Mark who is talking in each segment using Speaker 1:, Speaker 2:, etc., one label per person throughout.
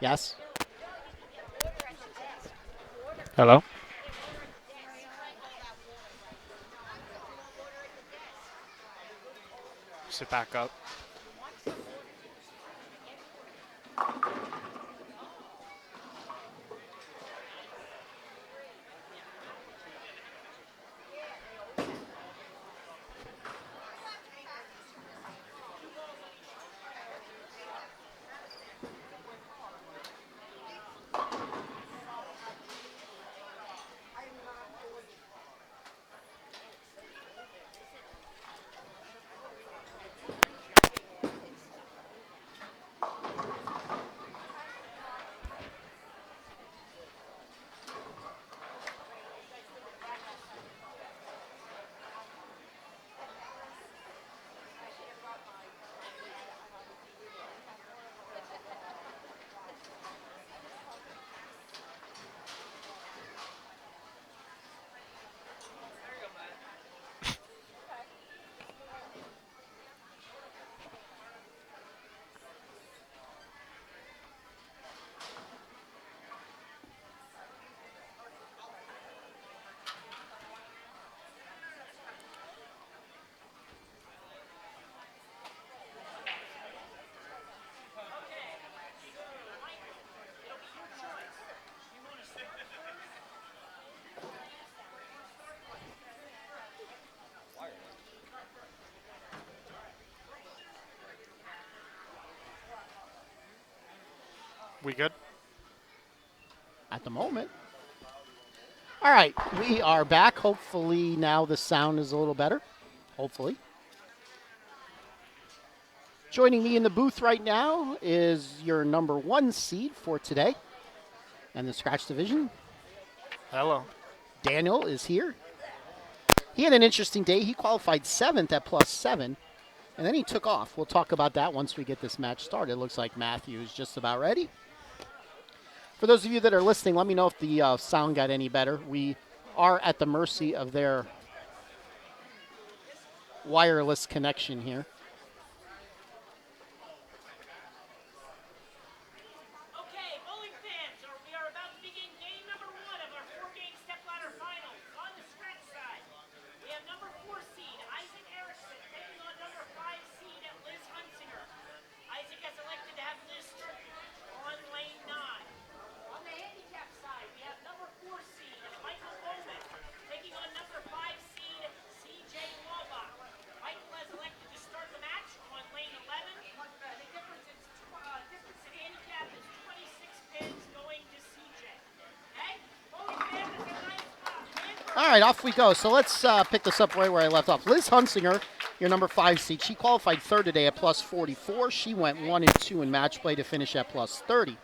Speaker 1: Yes.
Speaker 2: Hello? Sit back up. We good?
Speaker 1: At the moment. All right, we are back. Hopefully now the sound is a little better. Hopefully. Joining me in the booth right now is your number 1 seed for today and the scratch division.
Speaker 2: Hello.
Speaker 1: Daniel is here. He had an interesting day. He qualified 7th at +7, and then he took off. We'll talk about that once we get this match started. It looks like Matthew is just about ready. For those of you that are listening, let me know if the sound got any better. We are at the mercy of their wireless connection here.
Speaker 3: Okay, bowling fans, we are about to begin game number 1 of our 4-game stepladder finals. On the scratch side, we have number 4 seed Isaac Erickson taking on number 5 seed Liz Hunsinger. Isaac has elected to have Liz start on lane 9. On the handicap side, we have number 4 seed Michael Bowman taking on number 5 seed CJ Wallbach. Michael has elected to start the match on lane 11. The difference in handicap is 26 pins going to CJ. Okay? Bowling fan, that's a nice spot.
Speaker 1: All right, off we go. So let's pick this up right where I left off. Liz Hunsinger, your number 5 seed, she qualified 3rd today at +44. She went 1 and 2 in match play to finish at +30.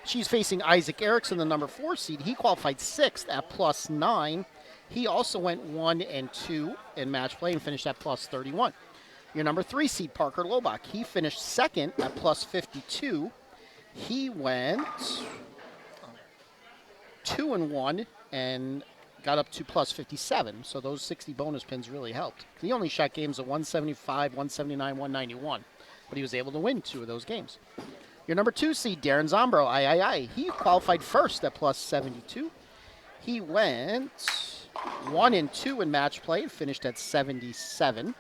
Speaker 1: She's facing Isaac Erickson, the number 4 seed. He qualified 6th at +9. He also went 1 and 2 in match play and finished at +31. Your number 3 seed, Parker Lobach, he finished 2nd at +52. He went 2 and 1 and got up to +57. So those 60 bonus pins really helped. He only shot games of 175, 179, 191, but he was able to win 2 of those games. Your number 2 seed, Darren Zombro, he qualified 1st at +72. He went 1 and 2 in match play and finished at 77.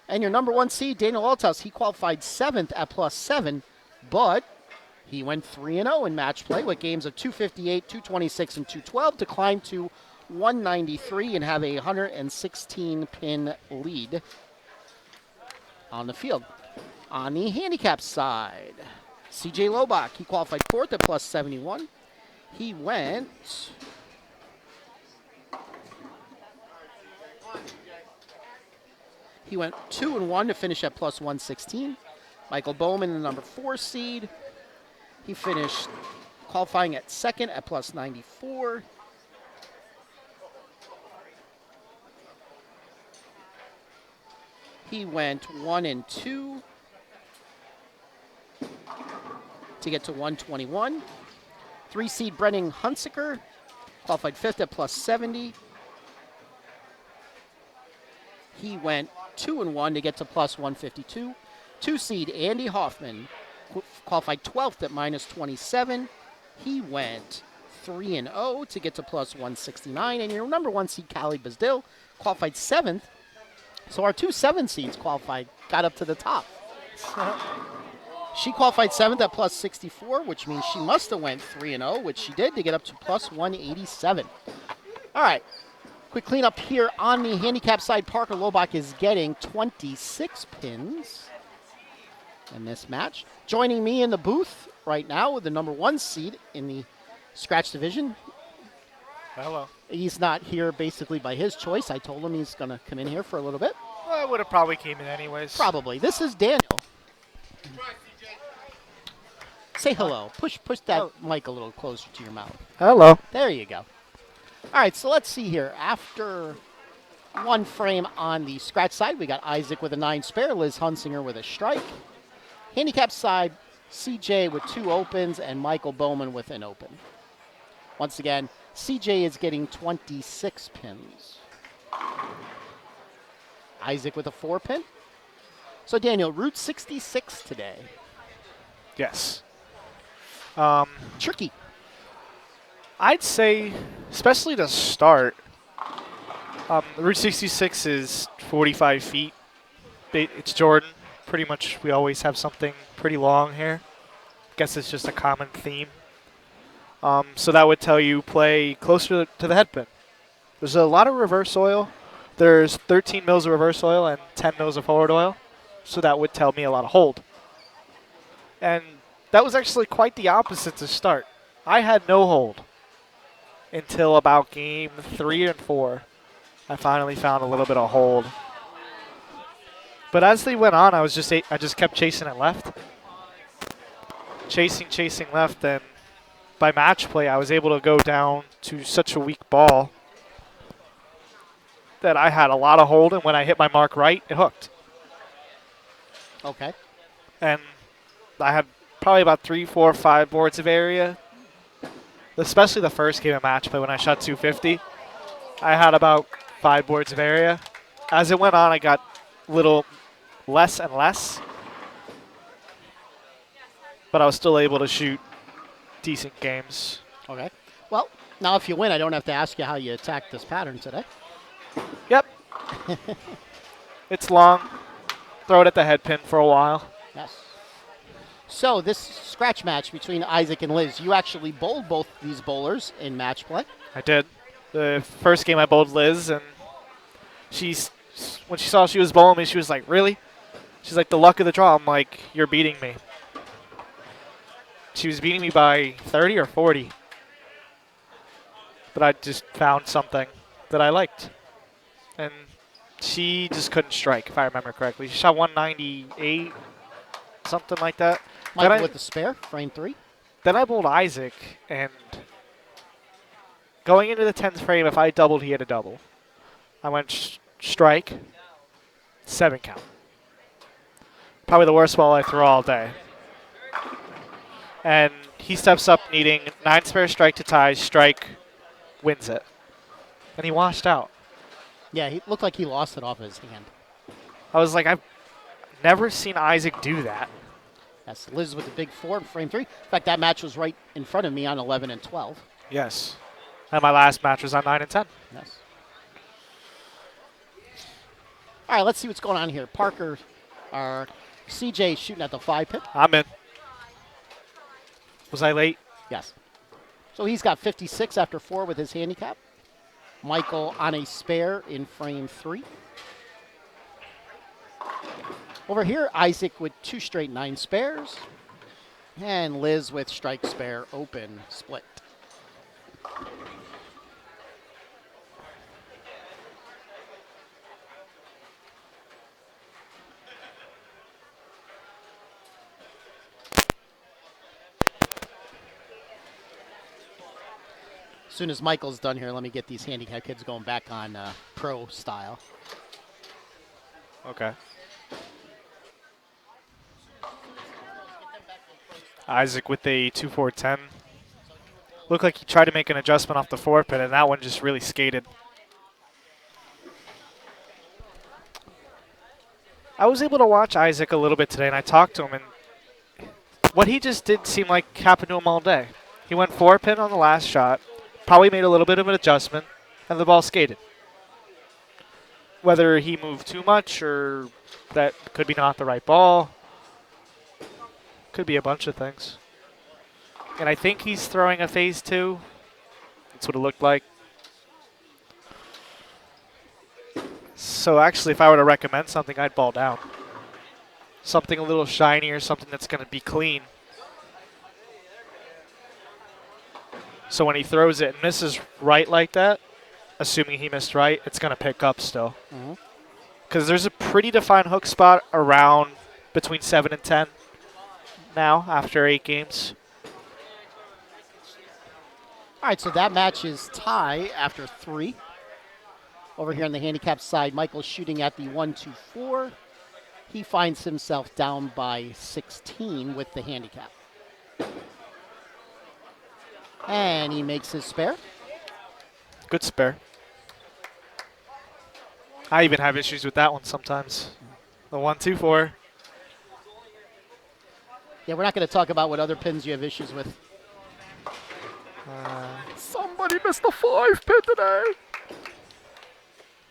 Speaker 1: And your number 1 seed, Daniel Althouse, he qualified 7th at +7, but he went 3 and 0 in match play with games of 258, 226, and 212 to climb to 193 and have a 116 pin lead on the field. On the handicap side, CJ Lobach, he qualified 4th at +71. He went 2 and 1 to finish at +116. Michael Bowman, the number 4 seed, he finished qualifying at 2nd at +94. He went 1 and 2 to get to 121. 3 seed Brennan Hunsiker qualified 5th at +70. He went 2 and 1 to get to +152. 2 seed Andy Hoffman qualified 12th at minus 27. He went 3-0 to get to plus 169. And your number 1 seed, Callie Basdil, qualified 7th. So our 2 7 seeds qualified, got up to the top. She qualified 7th at plus 64, which means she must have went 3-0, which she did to get up to plus 187. All right. Quick cleanup here on the handicap side. Parker Lobach is getting 26 pins in this match. Joining me in the booth right now with the number 1 seed in the scratch division.
Speaker 2: Hello.
Speaker 1: He's not here basically by his choice. I told him he's going to come in here for a little bit.
Speaker 2: Well, I would have probably came in anyways.
Speaker 1: Probably. This is Daniel. Say hello. Push that mic a little closer to your mouth.
Speaker 2: Hello.
Speaker 1: There you go. All right, so let's see here. After 1 frame on the scratch side, we got Isaac with a 9 spare, Liz Hunsinger with a strike. Handicap side, CJ with 2 opens, and Michael Bowman with an open. Once again, CJ is getting 26 pins. Isaac with a 4 pin. So Daniel, Route 66 today.
Speaker 2: Yes.
Speaker 1: Tricky.
Speaker 2: I'd say, especially to start, Route 66 is 45 feet. It's Jordan. Pretty much we always have something pretty long here. Guess it's just a common theme. So that would tell you play closer to the headpin. There's a lot of reverse oil. There's 13 mils of reverse oil and 10 mils of forward oil. So that would tell me a lot of hold. And that was actually quite the opposite to start. I had no hold until about game 3 and 4. I finally found a little bit of hold. But as they went on, I just kept chasing it left. Chasing left, and by match play, I was able to go down to such a weak ball that I had a lot of hold, and when I hit my mark right, it hooked.
Speaker 1: Okay.
Speaker 2: And I had probably about 3, 4, 5 boards of area, especially the first game of match play when I shot 250. I had about 5 boards of area. As it went on, I got a little less and less, but I was still able to shoot decent games.
Speaker 1: Okay. Well, now if you win, I don't have to ask you how you attacked this pattern today.
Speaker 2: Yep. It's long. Throw it at the head pin for a while.
Speaker 1: Yes. So this scratch match between Isaac and Liz, you actually bowled both these bowlers in match play.
Speaker 2: I did. The first game I bowled Liz, and when she saw she was bowling me, she was like, "Really?" She's like, "The luck of the draw." I'm like, "You're beating me." She was beating me by 30 or 40. But I just found something that I liked. And she just couldn't strike, if I remember correctly. She shot 198, something like that.
Speaker 1: Michael with the spare, frame 3.
Speaker 2: Then I bowled Isaac, and going into the 10th frame, if I doubled, he had a double. I went strike, 7 count. Probably the worst ball I threw all day. And he steps up needing 9 spare strike to tie, strike, wins it. And he washed out.
Speaker 1: Yeah, he looked like he lost it off his hand.
Speaker 2: I was like, I've never seen Isaac do that.
Speaker 1: Yes, Liz with the big 4, frame 3. In fact, that match was right in front of me on 11 and 12.
Speaker 2: Yes. And my last match was on 9 and 10.
Speaker 1: Yes. All right, let's see what's going on here. Parker, CJ shooting at the 5 pin.
Speaker 2: I'm in. Was I late?
Speaker 1: Yes. So he's got 56 after 4 with his handicap. Michael on a spare in frame 3. Over here, Isaac with 2 straight 9 spares. And Liz with strike spare open split. As soon as Michael's done here, let me get these handicap kids going back on pro style.
Speaker 2: Okay. Isaac with a 2-4-10. Looked like he tried to make an adjustment off the 4 pin, and that one just really skated. I was able to watch Isaac a little bit today, and I talked to him, and what he just did seemed like happened to him all day. He went 4-pin on the last shot, probably made a little bit of an adjustment, and the ball skated. Whether he moved too much or that could be not the right ball, could be a bunch of things. And I think he's throwing a phase 2. That's what it looked like. So actually, if I were to recommend something, I'd ball down. Something a little shinier, something that's going to be clean. So when he throws it and misses right like that, assuming he missed right, it's going to pick up still. Because there's a pretty defined hook spot around between 7 and 10 now after 8 games.
Speaker 1: All right, so that match is tie after 3. Over here on the handicap side, Michael's shooting at the 1-2-4. He finds himself down by 16 with the handicap. And he makes his spare.
Speaker 2: Good spare. I even have issues with that one sometimes. The 1-2-4.
Speaker 1: Yeah, we're not going to talk about what other pins you have issues with. Somebody missed a 5-pin today.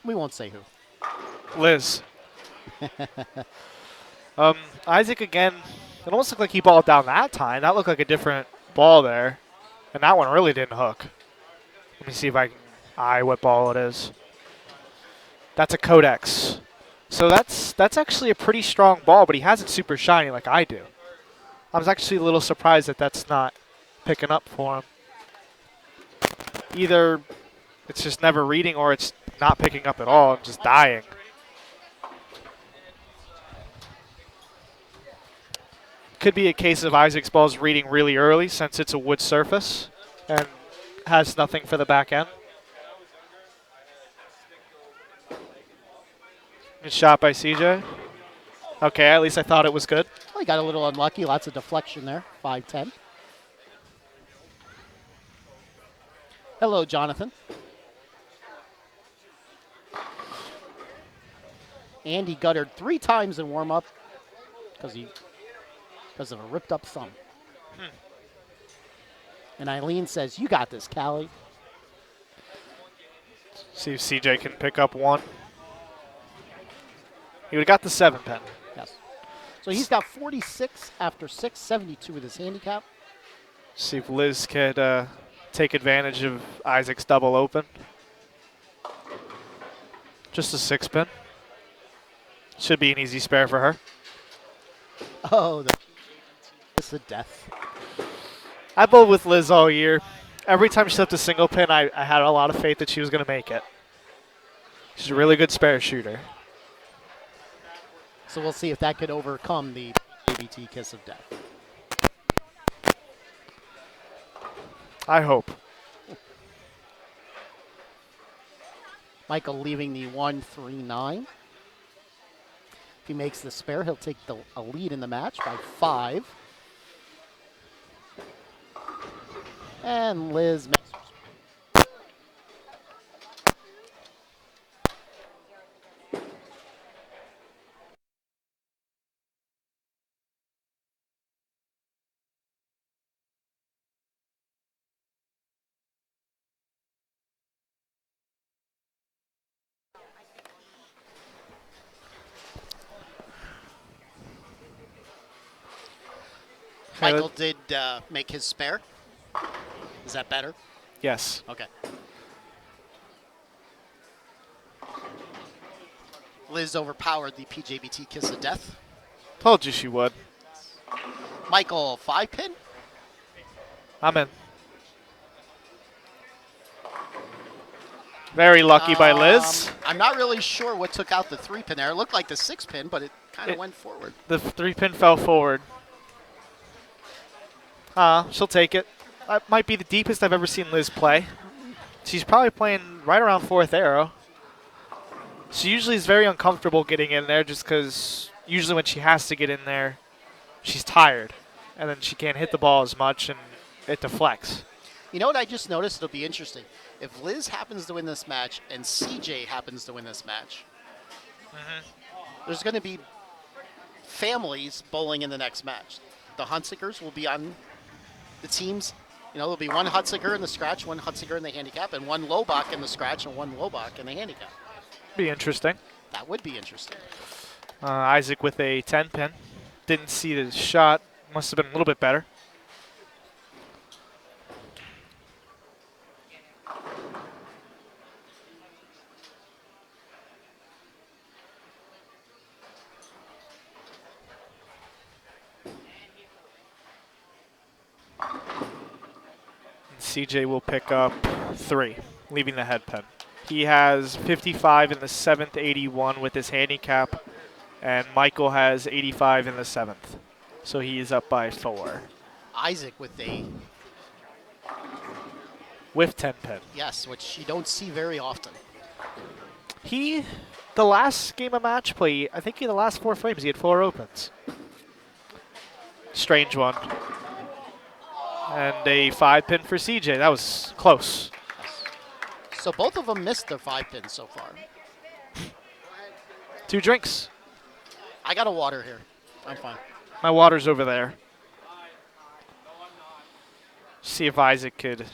Speaker 1: We won't say who.
Speaker 2: Liz. Isaac again. It almost looked like he balled down that time. That looked like a different ball there. And that one really didn't hook. Let me see if I can eye what ball it is. That's a Codex. So that's actually a pretty strong ball, but he has it super shiny like I do. I was actually a little surprised that that's not picking up for him. Either it's just never reading or it's not picking up at all and just dying. Could be a case of Isaac's ball's reading really early since it's a wood surface and has nothing for the back end. Good shot by CJ. Okay, at least I thought it was good.
Speaker 1: Well, he got a little unlucky. Lots of deflection there. 5-10. Hello, Jonathan. Andy guttered 3 times in warm-up because of a ripped-up thumb. And Eileen says, "You got this, Callie."
Speaker 2: See if CJ can pick up one. He would have got the 7-pin.
Speaker 1: Yes. So he's got 46 after 6, 72 with his handicap.
Speaker 2: See if Liz could take advantage of Isaac's double open. Just a 6-pin. Should be an easy spare for her.
Speaker 1: Oh, it's the death.
Speaker 2: I bowled with Liz all year. Every time she slipped a single pin, I had a lot of faith that she was going to make it. She's a really good spare shooter.
Speaker 1: So we'll see if that could overcome the PJBT kiss of death.
Speaker 2: I hope.
Speaker 1: Michael leaving the 1-3-9. If he makes the spare, he'll take a lead in the match by 5. And Liz makes Michael did make his spare. Is that better?
Speaker 2: Yes.
Speaker 1: Okay. Liz overpowered the PJBT kiss of death.
Speaker 2: Told you she would.
Speaker 1: Michael, 5-pin.
Speaker 2: I'm in. Very lucky by Liz.
Speaker 1: I'm not really sure what took out the 3-pin there. It looked like the 6-pin, but it kind of went forward.
Speaker 2: The 3-pin fell forward. She'll take it. That might be the deepest I've ever seen Liz play. She's probably playing right around 4th arrow. She usually is very uncomfortable getting in there just because usually when she has to get in there, she's tired. And then she can't hit the ball as much and it deflects.
Speaker 1: You know what I just noticed? It'll be interesting. If Liz happens to win this match and CJ happens to win this match, there's going to be families bowling in the next match. the Hunsikers will be on the teams. You know, there'll be one Hunsiker in the scratch, one Hunsiker in the handicap, and one Lobach in the scratch and one Lobach in the handicap.
Speaker 2: Be interesting.
Speaker 1: That would be interesting.
Speaker 2: Isaac with a 10 pin. Didn't see the shot. Must have been a little bit better. CJ will pick up 3, leaving the head pin. He has 55 in the 7th, 81 with his handicap, and Michael has 85 in the 7th. So he is up by 4.
Speaker 1: Isaac with a,
Speaker 2: With 10 pin.
Speaker 1: yes, which you don't see very often.
Speaker 2: The last game of match play, I think in the last 4 frames, he had 4 opens. Strange one. And a 5 pin for CJ. That was close.
Speaker 1: So both of them missed their 5 pins so far.
Speaker 2: 2 drinks.
Speaker 1: I got a water here. I'm fine.
Speaker 2: My water's over there. See if Isaac could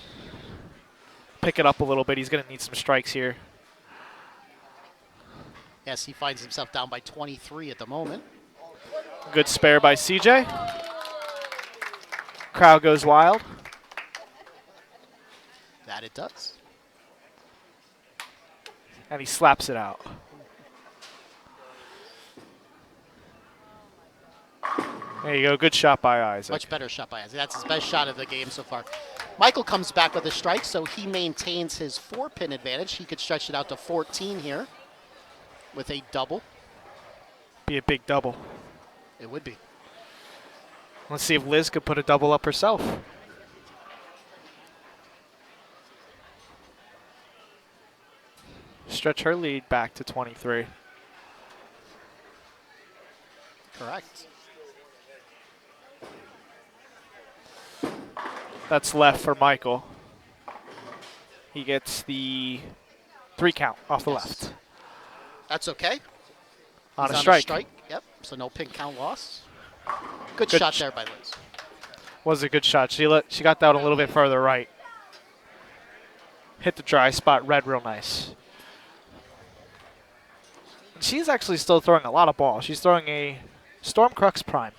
Speaker 2: pick it up a little bit. He's going to need some strikes here.
Speaker 1: Yes, he finds himself down by 23 at the moment.
Speaker 2: Good spare by CJ. Crowd goes wild.
Speaker 1: That it does.
Speaker 2: And he slaps it out. There you go. Good shot by Isaac.
Speaker 1: Much better shot by Isaac. That's his best shot of the game so far. Michael comes back with a strike, so he maintains his 4-pin advantage. He could stretch it out to 14 here with a double.
Speaker 2: Be a big double.
Speaker 1: It would be.
Speaker 2: Let's see if Liz could put a double up herself. Stretch her lead back to 23.
Speaker 1: Correct.
Speaker 2: That's left for Michael. He gets the 3 count off the left.
Speaker 1: That's okay.
Speaker 2: On
Speaker 1: He's
Speaker 2: a strike.
Speaker 1: Yep, so no pin count loss. Good
Speaker 2: Good
Speaker 1: shot there by Liz.
Speaker 2: Was a good shot. She got that a little bit further right. Hit the dry spot, red real nice. And she's actually still throwing a lot of balls. She's throwing a Storm Crux Prime.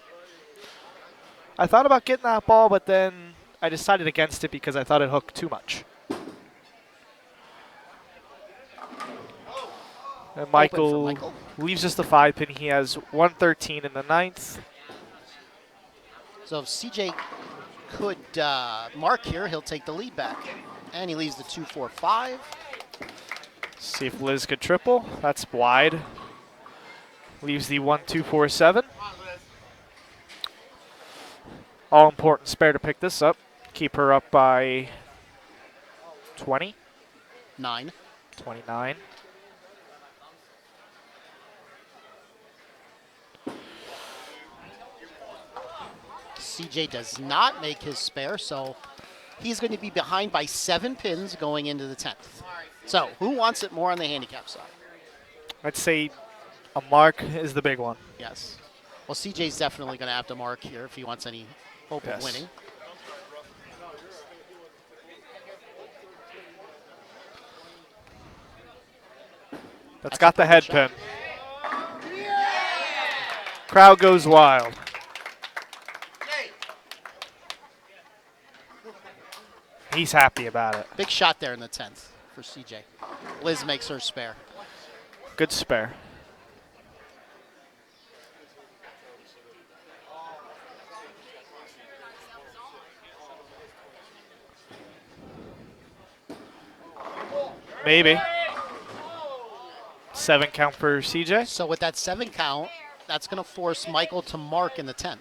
Speaker 2: I thought about getting that ball, but then I decided against it because I thought it hooked too much. And Michael leaves us the 5 pin. He has 113 in the 9th.
Speaker 1: So if CJ could mark here, he'll take the lead back. And he leaves the 2-4-5.
Speaker 2: See if Liz could triple. That's wide. Leaves the 1-2-4-7. All important spare to pick this up. Keep her up by 20.
Speaker 1: 9.
Speaker 2: 29.
Speaker 1: CJ does not make his spare, so he's going to be behind by 7 pins going into the 10th. So who wants it more on the handicap side?
Speaker 2: I'd say a mark is the big one.
Speaker 1: Yes. Well, CJ's definitely going to have to mark here if he wants any hope of winning.
Speaker 2: That's got the head pin. Crowd goes wild. He's happy about it.
Speaker 1: Big shot there in the 10th for CJ. Liz makes her spare.
Speaker 2: Good spare. Maybe. 7 count for CJ.
Speaker 1: So with that 7 count, that's going to force Michael to mark in the 10th.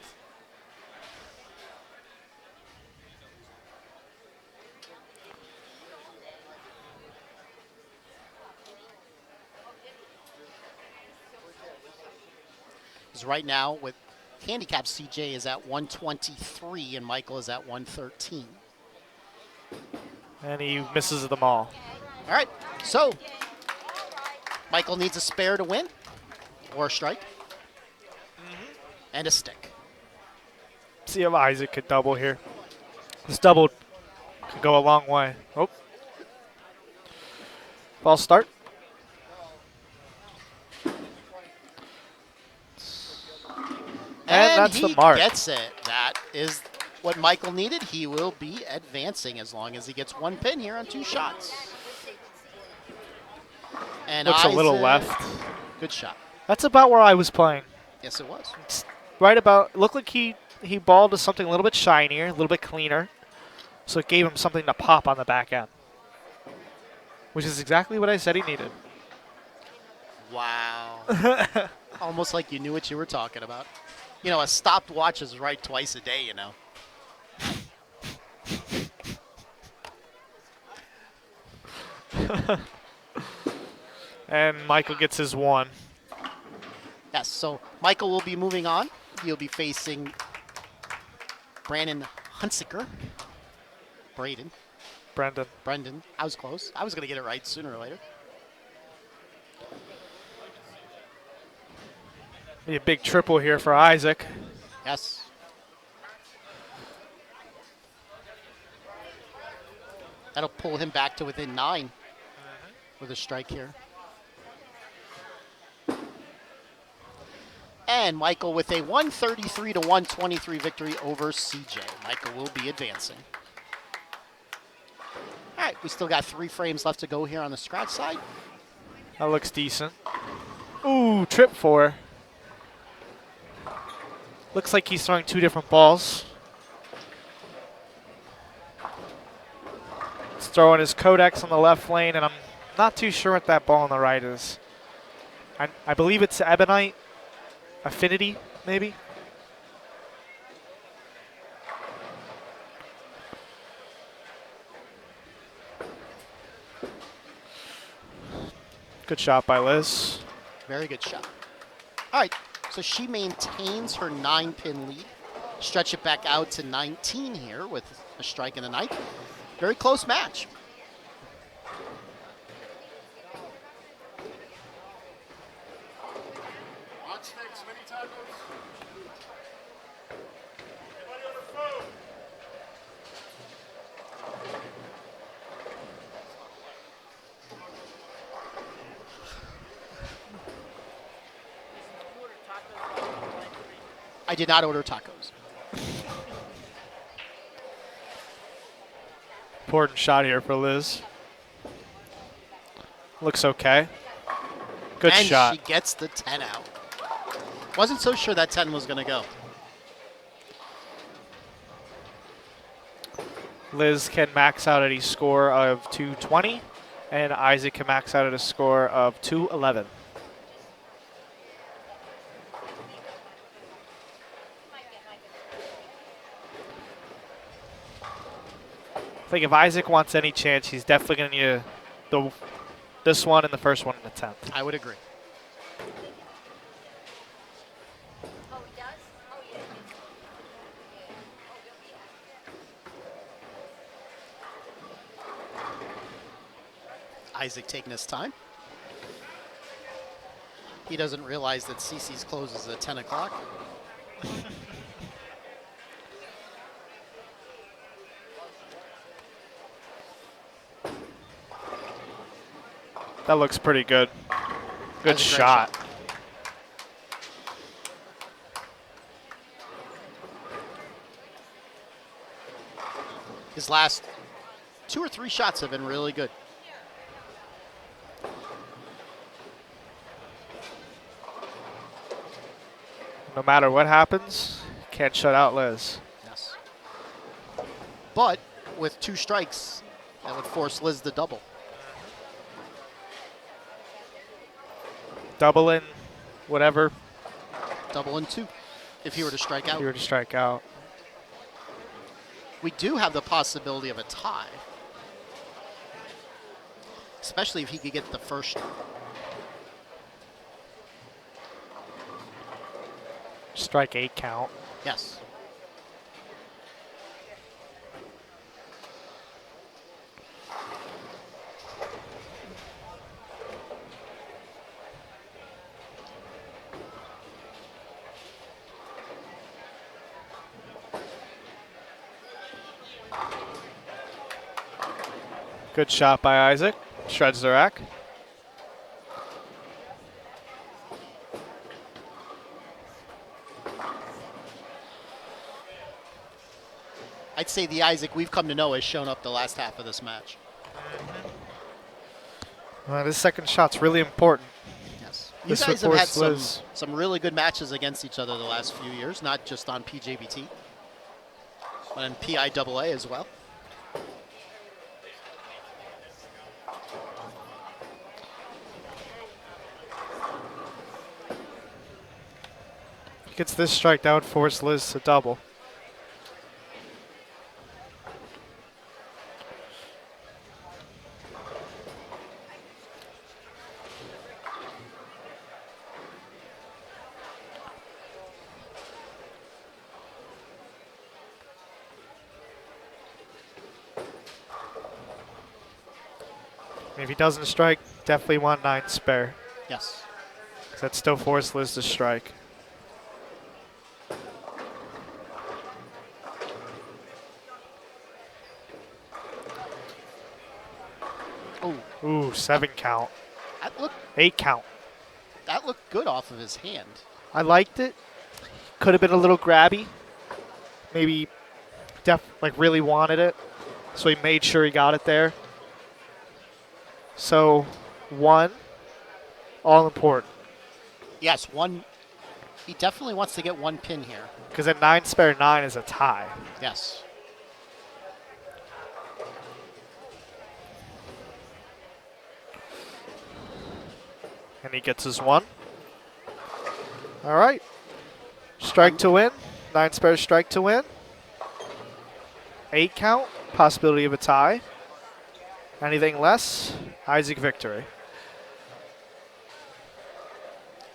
Speaker 1: Because right now with handicap, CJ is at 123 and Michael is at 113.
Speaker 2: And he misses them all.
Speaker 1: All right, so Michael needs a spare to win, or a strike, and a stick.
Speaker 2: See if Isaac could double here. This double could go a long way. Oh. False start. And that's the
Speaker 1: he
Speaker 2: mark.
Speaker 1: gets it. That is what Michael needed. He will be advancing as long as he gets one pin here on 2 shots. And
Speaker 2: Looks a little
Speaker 1: Isaac-
Speaker 2: left.
Speaker 1: Good shot.
Speaker 2: That's about where I was playing.
Speaker 1: Yes, it was.
Speaker 2: It's right about, looked like he balled to something a little bit shinier, a little bit cleaner. So it gave him something to pop on the back end. Which is exactly what I said he needed.
Speaker 1: Wow. Almost like you knew what you were talking about. You know, a stopped watch is right twice a day, you know.
Speaker 2: And Michael gets his 1.
Speaker 1: Yes, so Michael will be moving on. He'll be facing Brandon Hunsiker. Brendan. I was close. I was going to get it right sooner or later.
Speaker 2: Be a big triple here for Isaac.
Speaker 1: Yes. That'll pull him back to within 9 with a strike here. And Michael with a 133 to 123 victory over CJ. Michael will be advancing. All right, we still got 3 frames left to go here on the scratch side.
Speaker 2: That looks decent. Ooh, trip 4. Looks like he's throwing 2 different balls. He's throwing his Codex on the left lane, and I'm not too sure what that ball on the right is. I believe it's Ebonite. Affinity, maybe? Good shot by Liz.
Speaker 1: Very good shot. All right, so she maintains her 9-pin lead. Stretch it back out to 19 here with a strike in the 9th. Very close match. I did not order tacos.
Speaker 2: Important shot here for Liz. Looks okay. Good
Speaker 1: and
Speaker 2: shot.
Speaker 1: She gets the 10 out. Wasn't so sure that 10 was going to go.
Speaker 2: Liz can max out at a score of 220, and Isaac can max out at a score of 211. I think if Isaac wants any chance, he's definitely going to need this one and the first one in the 10th.
Speaker 1: I would agree.
Speaker 4: Oh, he does? Oh, yeah.
Speaker 1: Isaac taking his time. He doesn't realize that CC's closes at 10 o'clock.
Speaker 2: That looks pretty good. Good
Speaker 1: That's a great
Speaker 2: shot.
Speaker 1: His last 2 or 3 shots have been really good.
Speaker 2: No matter what happens, can't shut out Liz.
Speaker 1: Yes. But with 2 strikes, that would force Liz to double.
Speaker 2: Double in, whatever.
Speaker 1: Double in 2 if he were to strike out.
Speaker 2: If you were to strike out.
Speaker 1: We do have the possibility of a tie. Especially if he could get the first.
Speaker 2: Strike 8 count.
Speaker 1: Yes.
Speaker 2: Good shot by Isaac. Shreds the rack.
Speaker 1: I'd say the Isaac we've come to know has shown up the last half of this match.
Speaker 2: This second shot's really important.
Speaker 1: Yes. You
Speaker 2: This
Speaker 1: guys have had
Speaker 2: supports
Speaker 1: some really good matches against each other the last few years, not just on PJBT, but on PIAA as well.
Speaker 2: Gets this strike, that would force Liz to double. If he doesn't strike, definitely want 9 spare.
Speaker 1: Yes.
Speaker 2: 'Cause that still forces Liz to strike.
Speaker 1: Oh,
Speaker 2: Ooh, 7 count.
Speaker 1: that looked
Speaker 2: 8 count.
Speaker 1: good off of his hand.
Speaker 2: I liked it. Could have been a little grabby. Maybe like really wanted it. So he made sure he got it there. So 1, all important.
Speaker 1: Yes, one. He definitely wants to get one pin here.
Speaker 2: Because a 9 spare 9 is a tie.
Speaker 1: Yes.
Speaker 2: And he gets his 1. All right. Strike to win. 9 spare strike to win. 8 count. Possibility of a tie. Anything less, Isaac victory.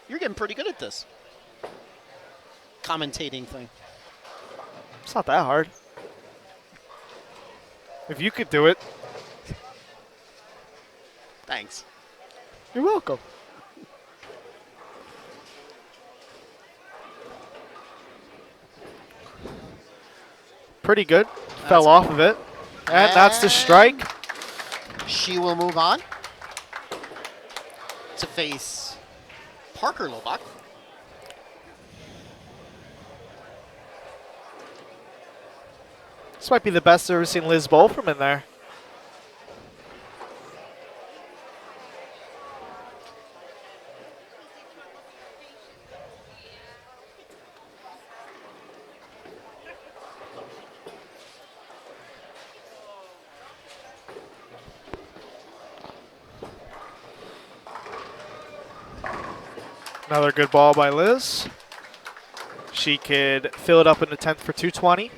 Speaker 1: You're getting pretty good at this commentating thing.
Speaker 2: It's not that hard. If you could do it,
Speaker 1: Thanks.
Speaker 2: you're welcome. Pretty good. Fell off of it. And that's the strike.
Speaker 1: She will move on to face Parker Lobach.
Speaker 2: This might be the best I've ever seen Liz bowl from in there. Another good ball by Liz. She could fill it up in the 10th for 220.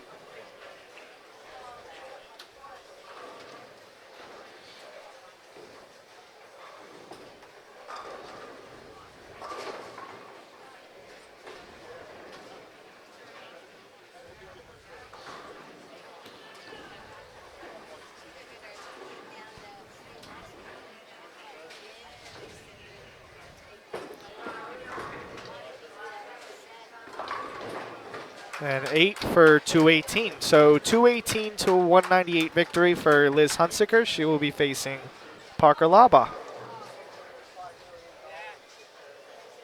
Speaker 2: And 8 for 218. So 218 to a 198 victory for Liz Hunsiker. She will be facing Parker Laba.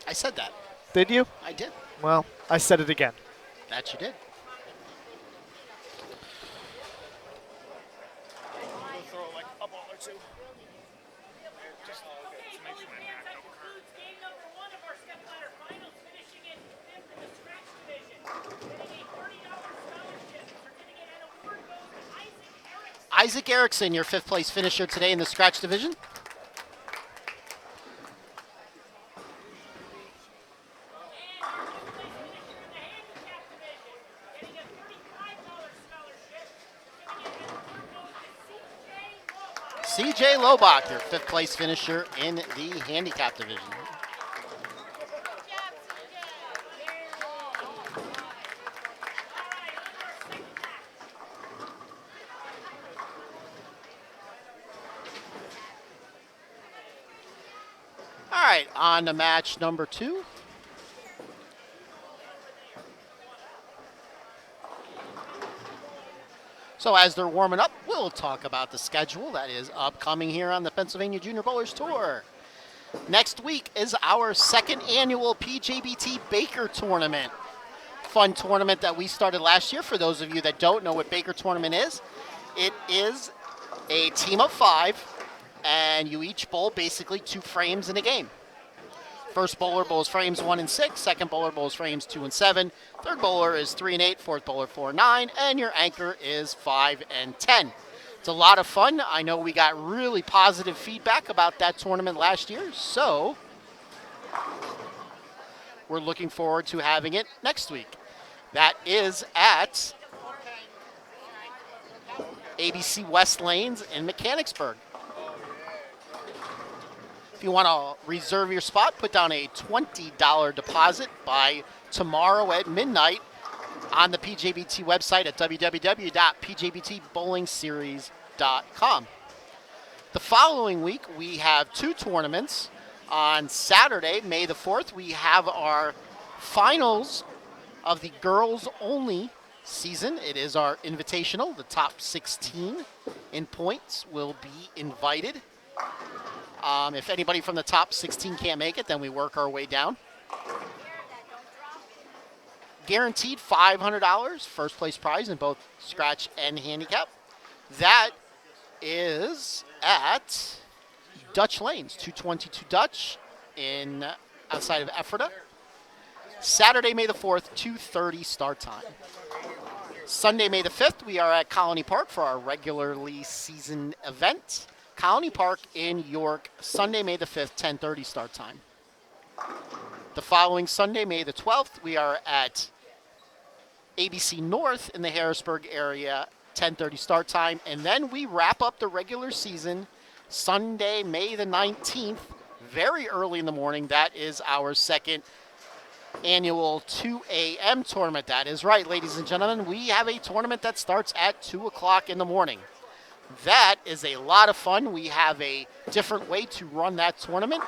Speaker 1: I said that.
Speaker 2: Did you?
Speaker 1: I did.
Speaker 2: Well, I said it again.
Speaker 1: That you did.
Speaker 3: Okay, bowling fans, that concludes game number 1 of our stepladder finals, finishing in 5th in the scratch division. Winning a $30 scholarship. Certificate and award goes to Isaac Erickson.
Speaker 1: Isaac Erickson, your 5th place finisher today in the scratch division.
Speaker 3: And our 4th place finisher in the handicap division. Getting a $35 scholarship. Certificate and award goes to CJ
Speaker 1: CJ
Speaker 3: Lobach.
Speaker 1: Lobach, your 5th place finisher in the handicap division. All right, on to match number 2. So as they're warming up, we'll talk about the schedule that is upcoming here on the Pennsylvania Junior Bowlers Tour. Next week is our second annual PJBT Baker Tournament. Fun tournament that we started last year. For those of you that don't know what Baker Tournament is, it is a team of 5, and you each bowl basically 2 frames in a game. First bowler bowls frames 1 and 6. Second bowler bowls frames 2 and 7. Third bowler is 3 and 8. Fourth bowler 4 and 9. And your anchor is 5 and 10. It's a lot of fun. I know we got really positive feedback about that tournament last year, so we're looking forward to having it next week. That is at ABC West Lanes in Mechanicsburg. If you want to reserve your spot, put down a $20 deposit by tomorrow at midnight on the PJBT website at www.pjbtbowlingseries.com. The following week, we have 2 tournaments. On Saturday, May the 4th, we have our finals of the girls-only season. It is our invitational. The top 16 in points will be invited. If anybody from the top 16 can't make it, then we work our way down. Guaranteed $500, first place prize in both scratch and handicap. That is at Dutch Lanes, 222 Dutch in outside of Ephrata. Saturday, May the 4th, 2:30 start time. Sunday, May the 5th, we are at Colony Park for our regularly seasoned event. Colony Park in York, Sunday, May the 5th, 10:30 start time. The following Sunday, May the 12th, we are at ABC North in the Harrisburg area, 10:30 start time. And then we wrap up the regular season Sunday, May the 19th, very early in the morning. That is our second annual 2 a.m. tournament. That is right, ladies and gentlemen. We have a tournament that starts at 2 o'clock in the morning. That is a lot of fun. We have a different way to run that tournament.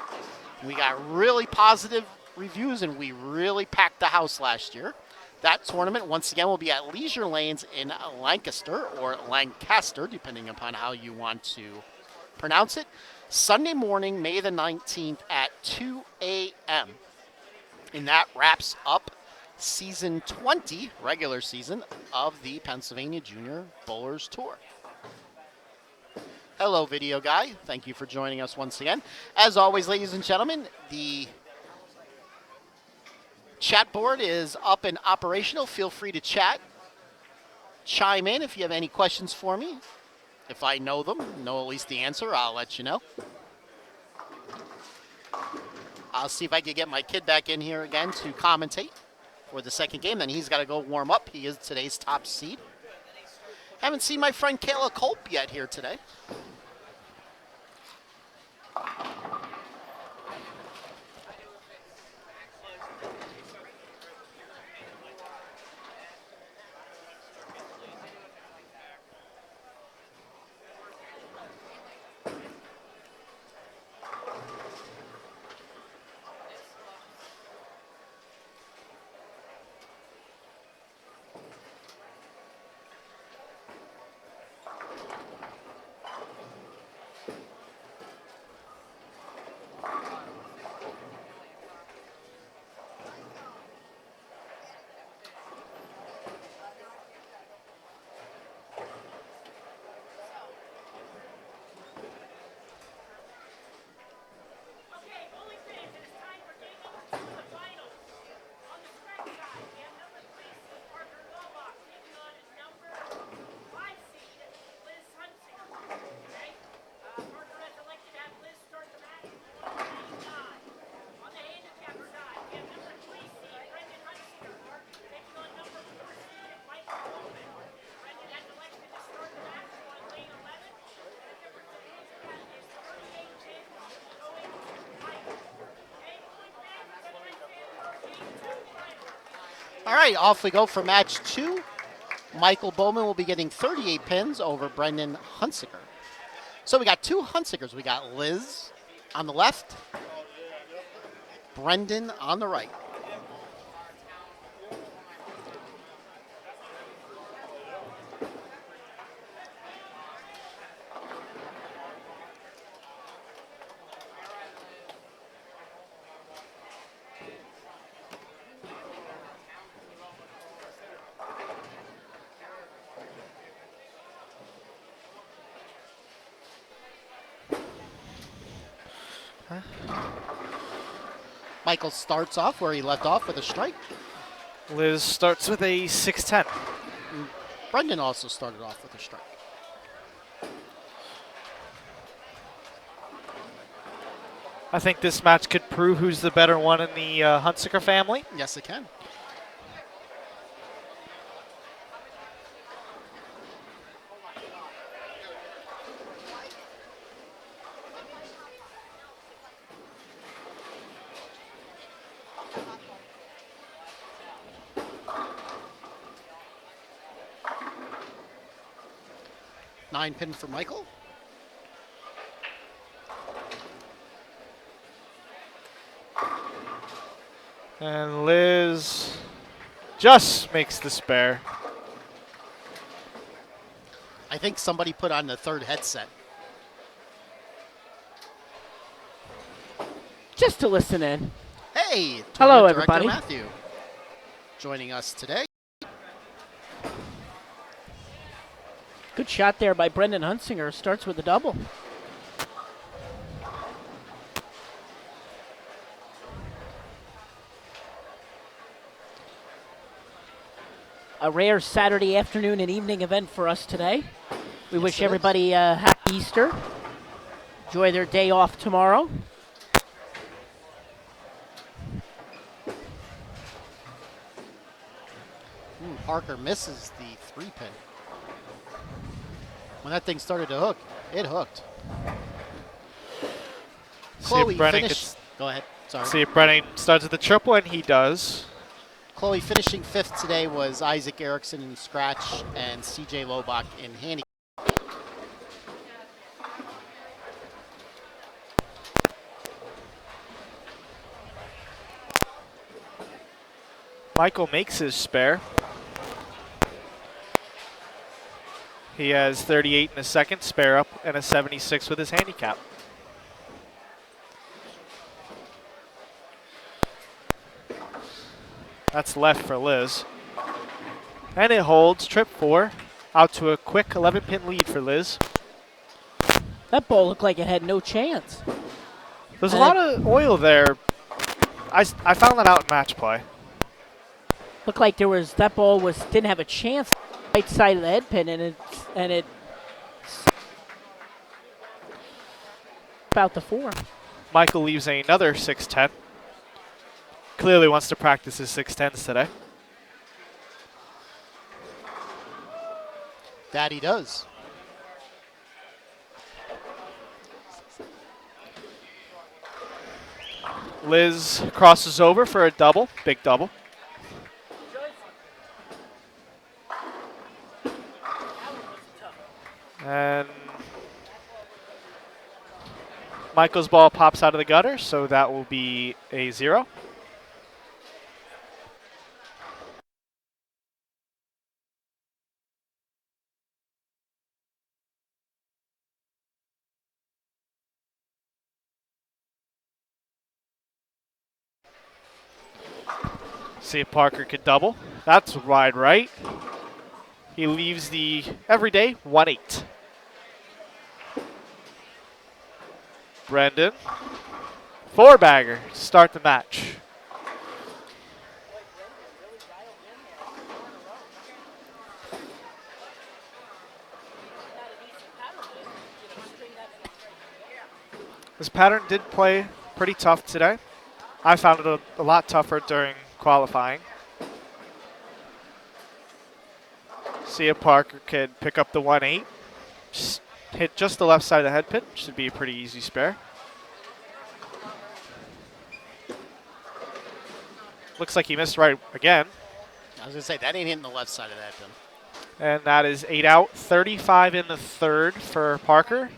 Speaker 1: We got really positive reviews, and we really packed the house last year. That tournament, once again, will be at Leisure Lanes in Lancaster, or Lancaster, depending upon how you want to pronounce it. Sunday morning, May the 19th at 2 a.m. And that wraps up season 20, regular season, of the Pennsylvania Junior Bowlers Tour. Hello, video guy. Thank you for joining us once again. As always, ladies and gentlemen, the chat board is up and operational. Feel free to chat. Chime in if you have any questions for me. If I know them, know at least the answer, I'll let you know. I'll see if I can get my kid back in here again to commentate for the second game. Then he's got to go warm up. He is today's top seed. Haven't seen my friend Kayla Culp yet here today.
Speaker 3: Okay, bowling fans, it is time for game number 2 of the finals. On the scratch side, we have number 3 seed Parker Lobach taking on number 5 seed Liz Hunsinger. Okay? Parker has elected to have Liz start the match on the die. On the handicapper die, we have number 3 seed Brendan Hunsinger taking on number 4 seed Michael Bowman. Brendan has elected to start the match on lane 11. The difference between that is 38 pins going to Michael. Okay, bowling fans, it's time for game 2 finals.
Speaker 1: All right, off we go for match 2. Michael Bowman will be getting 38 pins over Brendan Hunsiker. So we got 2 Hunsikers. We got Liz on the left, Brendan on the right. Michael starts off where he left off with a strike.
Speaker 2: Liz starts with a 6-10.
Speaker 1: Brendan also started off with a strike.
Speaker 2: I think this match could prove who's the better one in the Hunsaker family.
Speaker 1: Yes, it can. Nine pin for Michael.
Speaker 2: And Liz just makes the spare.
Speaker 1: I think somebody put on the third headset.
Speaker 3: Just to listen in.
Speaker 1: Hey,
Speaker 3: Hello,
Speaker 1: Tournament Director
Speaker 3: everybody.
Speaker 1: Matthew, joining us today.
Speaker 3: Good shot there by Brendan Hunsinger. Starts with a double. A rare Saturday afternoon and evening event for us today. We
Speaker 1: Yes,
Speaker 3: wish
Speaker 1: it is.
Speaker 3: everybody a happy Easter. Enjoy their day off tomorrow.
Speaker 1: Parker misses the 3-pin. When that thing started to hook, it hooked. Chloe finished. Go ahead. Sorry.
Speaker 2: See if Brennan starts with the triple, and he does.
Speaker 1: Chloe finishing fifth today was Isaac Erickson in scratch and CJ Lobach in handicap.
Speaker 2: Michael makes his spare. He has 38 in a second, spare up, and a 76 with his handicap. That's left for Liz. And it holds, trip 4, out to a quick 11-pin lead for Liz.
Speaker 3: That ball looked like it had no chance.
Speaker 2: There's a lot of oil there. I found that out in match play.
Speaker 3: Looked like that ball didn't have a chance. Right side of the head pin, and it about the 4.
Speaker 2: Michael leaves another 6-10. Clearly wants to practice his 6-10s today.
Speaker 1: That he does.
Speaker 2: Liz crosses over for a double, big double. And Michael's ball pops out of the gutter, so that will be a 0. See if Parker could double. That's wide right. He leaves the everyday 1-8. Brendan, 4-bagger to start the match. This pattern did play pretty tough today. I found it a lot tougher during qualifying. See if Parker can pick up the 1-8. Just hit just the left side of the head pin. Should be a pretty easy spare. Looks like he missed right again.
Speaker 1: I was going to say, that ain't hitting the left side of that pin.
Speaker 2: And that is 8 out. 35 in the third for Parker.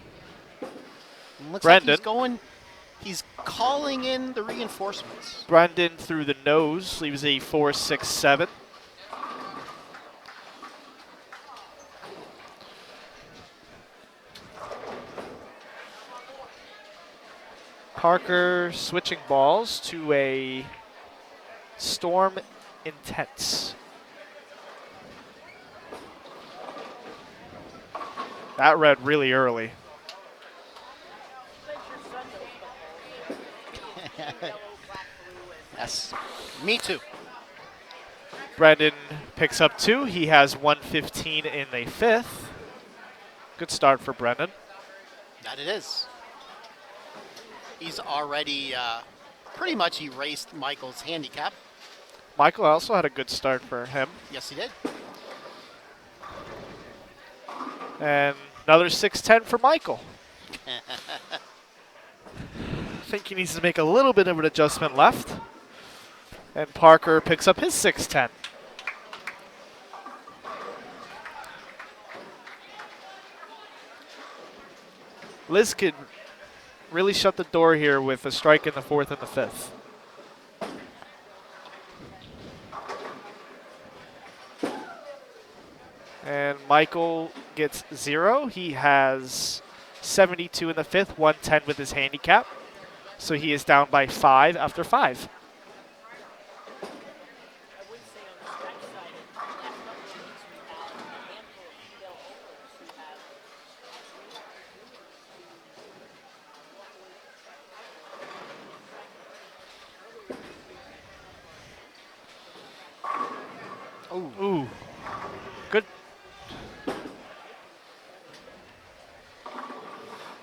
Speaker 1: Looks
Speaker 2: Brendan.
Speaker 1: like he's calling in the reinforcements.
Speaker 2: Brendan through the nose leaves a 4-6-7. Parker switching balls to a Storm Intense. That read really early.
Speaker 1: Yes. Me too.
Speaker 2: Brendan picks up 2. He has 115 in the 5th. Good start for Brendan.
Speaker 1: That it is. He's already pretty much erased Michael's handicap.
Speaker 2: Michael also had a good start for him.
Speaker 1: Yes, he did.
Speaker 2: And another 610 for Michael. I think he needs to make a little bit of an adjustment left. And Parker picks up his 610. Liz could really shut the door here with a strike in the 4th and the 5th. And Michael gets 0. He has 72 in the 5th, 110 with his handicap. So he is down by 5 after 5.
Speaker 3: I would say on the stretch side, in the last couple of weeks, we've had a handful of female owners who have
Speaker 2: Ooh. Good.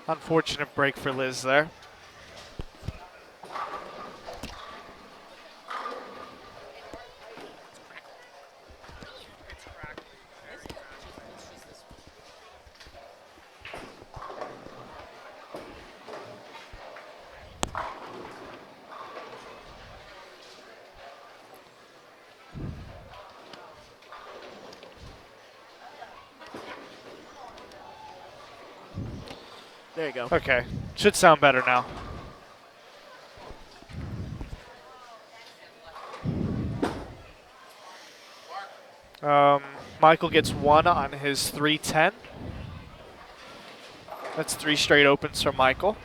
Speaker 2: Unfortunate break for Liz there.
Speaker 1: There you go.
Speaker 2: Okay. Should sound better now. Michael gets 1 on his 310. That's 3 straight opens from Michael.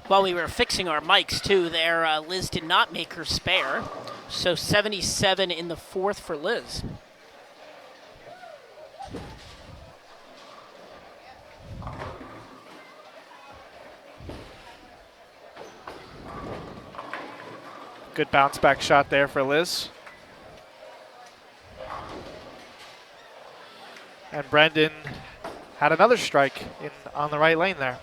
Speaker 3: While we were fixing our mics too there, Liz did not make her spare. So 77 in the 4th for Liz.
Speaker 2: Good bounce back shot there for Liz. And Brendan had another strike on the right lane there.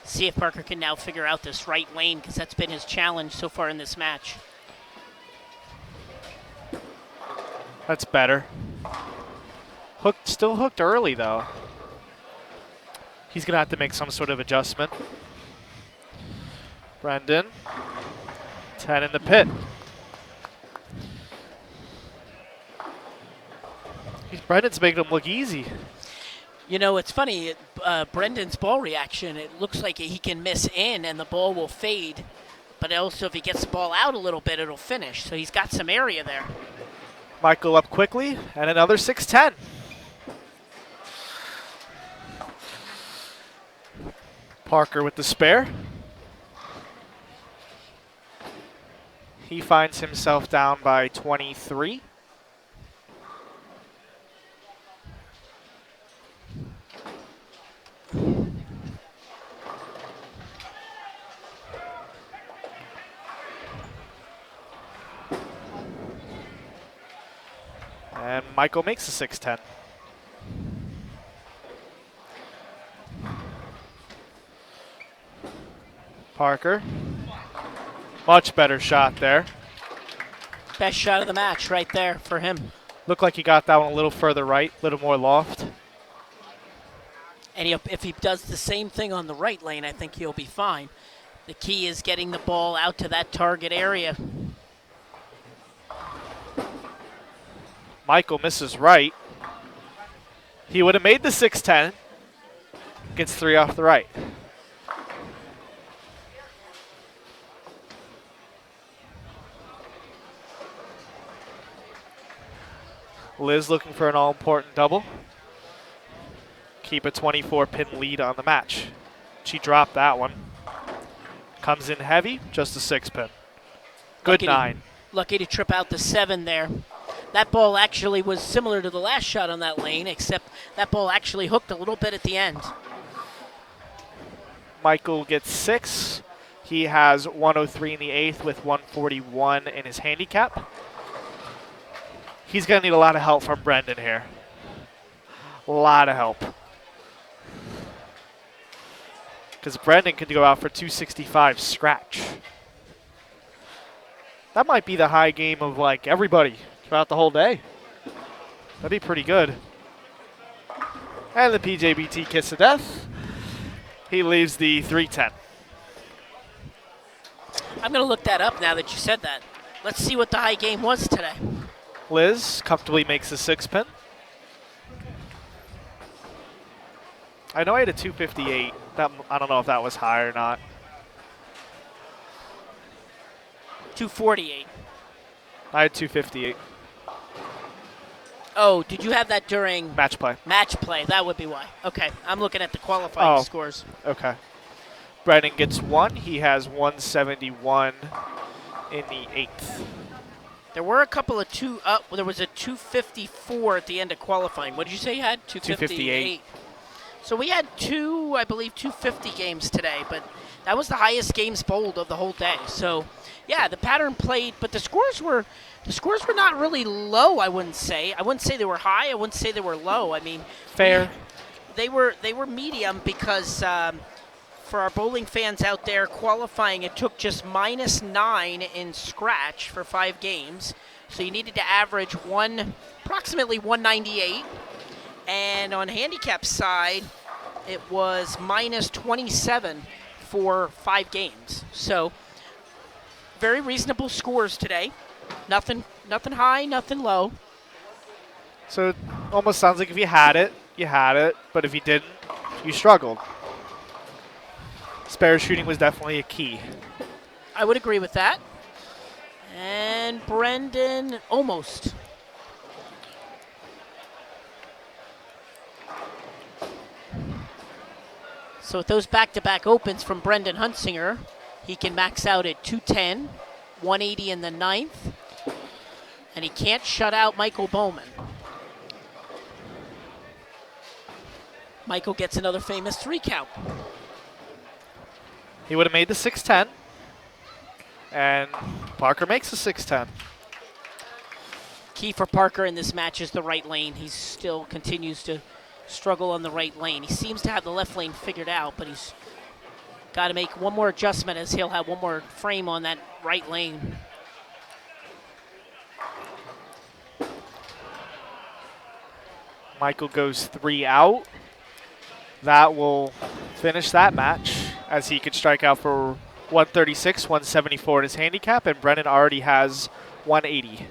Speaker 3: See if Parker can now figure out this right lane, because that's been his challenge so far in this match.
Speaker 2: That's better. Still hooked early though. He's gonna have to make some sort of adjustment. Brendan, 10 in the pit. Brendan's making him look easy.
Speaker 3: You know, it's funny, Brendan's ball reaction, it looks like he can miss in and the ball will fade, but also if he gets the ball out a little bit, it'll finish. So he's got some area there.
Speaker 2: Michael up quickly, and another 610. Parker with the spare. He finds himself down by 23. And Michael makes the 610. Parker. Much better shot there.
Speaker 3: Best shot of the match right there for him.
Speaker 2: Looked like he got that one a little further right, a little more loft.
Speaker 3: And if he does the same thing on the right lane, I think he'll be fine. The key is getting the ball out to that target area.
Speaker 2: Michael misses right. He would have made the 610. Gets 3 off the right. Liz looking for an all-important double. Keep a 24-pin lead on the match. She dropped that one. Comes in heavy, just a 6-pin. Good
Speaker 3: Lucky
Speaker 2: 9.
Speaker 3: Lucky to trip out the 7 there. That ball actually was similar to the last shot on that lane, except that ball actually hooked a little bit at the end.
Speaker 2: Michael gets 6. He has 103 in the 8th with 141 in his handicap. He's going to need a lot of help from Brendan here. A lot of help. Because Brendan could go out for 265 scratch. That might be the high game of like everybody throughout the whole day. That'd be pretty good. And the PJBT kiss of death. He leaves the 310.
Speaker 3: I'm going to look that up now that you said that. Let's see what the high game was today.
Speaker 2: Liz comfortably makes the 6 pin. I know I had a 258. I don't know if that was high or not.
Speaker 3: 248.
Speaker 2: I had 258.
Speaker 3: Oh, did you have that during
Speaker 2: Match play.
Speaker 3: match play? That would be why. Okay, I'm looking at the qualifying
Speaker 2: Oh.
Speaker 3: scores.
Speaker 2: Okay. Brendan gets 1. He has 171 in the 8th.
Speaker 3: There were a couple of there was a 254 at the end of qualifying. What did you say you had?
Speaker 2: 258.
Speaker 3: So we had I believe 250 games today, but that was the highest games bowled of the whole day. So, yeah, the pattern played, but the scores were not really low. I wouldn't say they were high. I wouldn't say they were low. I mean,
Speaker 2: Fair.
Speaker 3: they were medium because for our bowling fans out there, qualifying it took just -9 in scratch for 5 games. So you needed to average approximately 198. And on handicap side, it was -27 for 5 games. So very reasonable scores today. Nothing high, nothing low.
Speaker 2: So it almost sounds like if you had it, you had it. But if you didn't, you struggled. Spare shooting was definitely a key.
Speaker 3: I would agree with that. And Brendan almost. So with those back-to-back opens from Brendan Hunsinger, he can max out at 210, 180 in the 9th, and he can't shut out Michael Bowman. Michael gets another famous 3 count.
Speaker 2: He would have made the 610. And Parker makes the 610.
Speaker 3: Key for Parker in this match is the right lane. He still continues to struggle on the right lane. He seems to have the left lane figured out, but he's got to make one more adjustment as he'll have one more frame on that right lane.
Speaker 2: Michael goes 3 out. That will finish that match as he could strike out for 136, 174 in his handicap, and Brennan already has 180.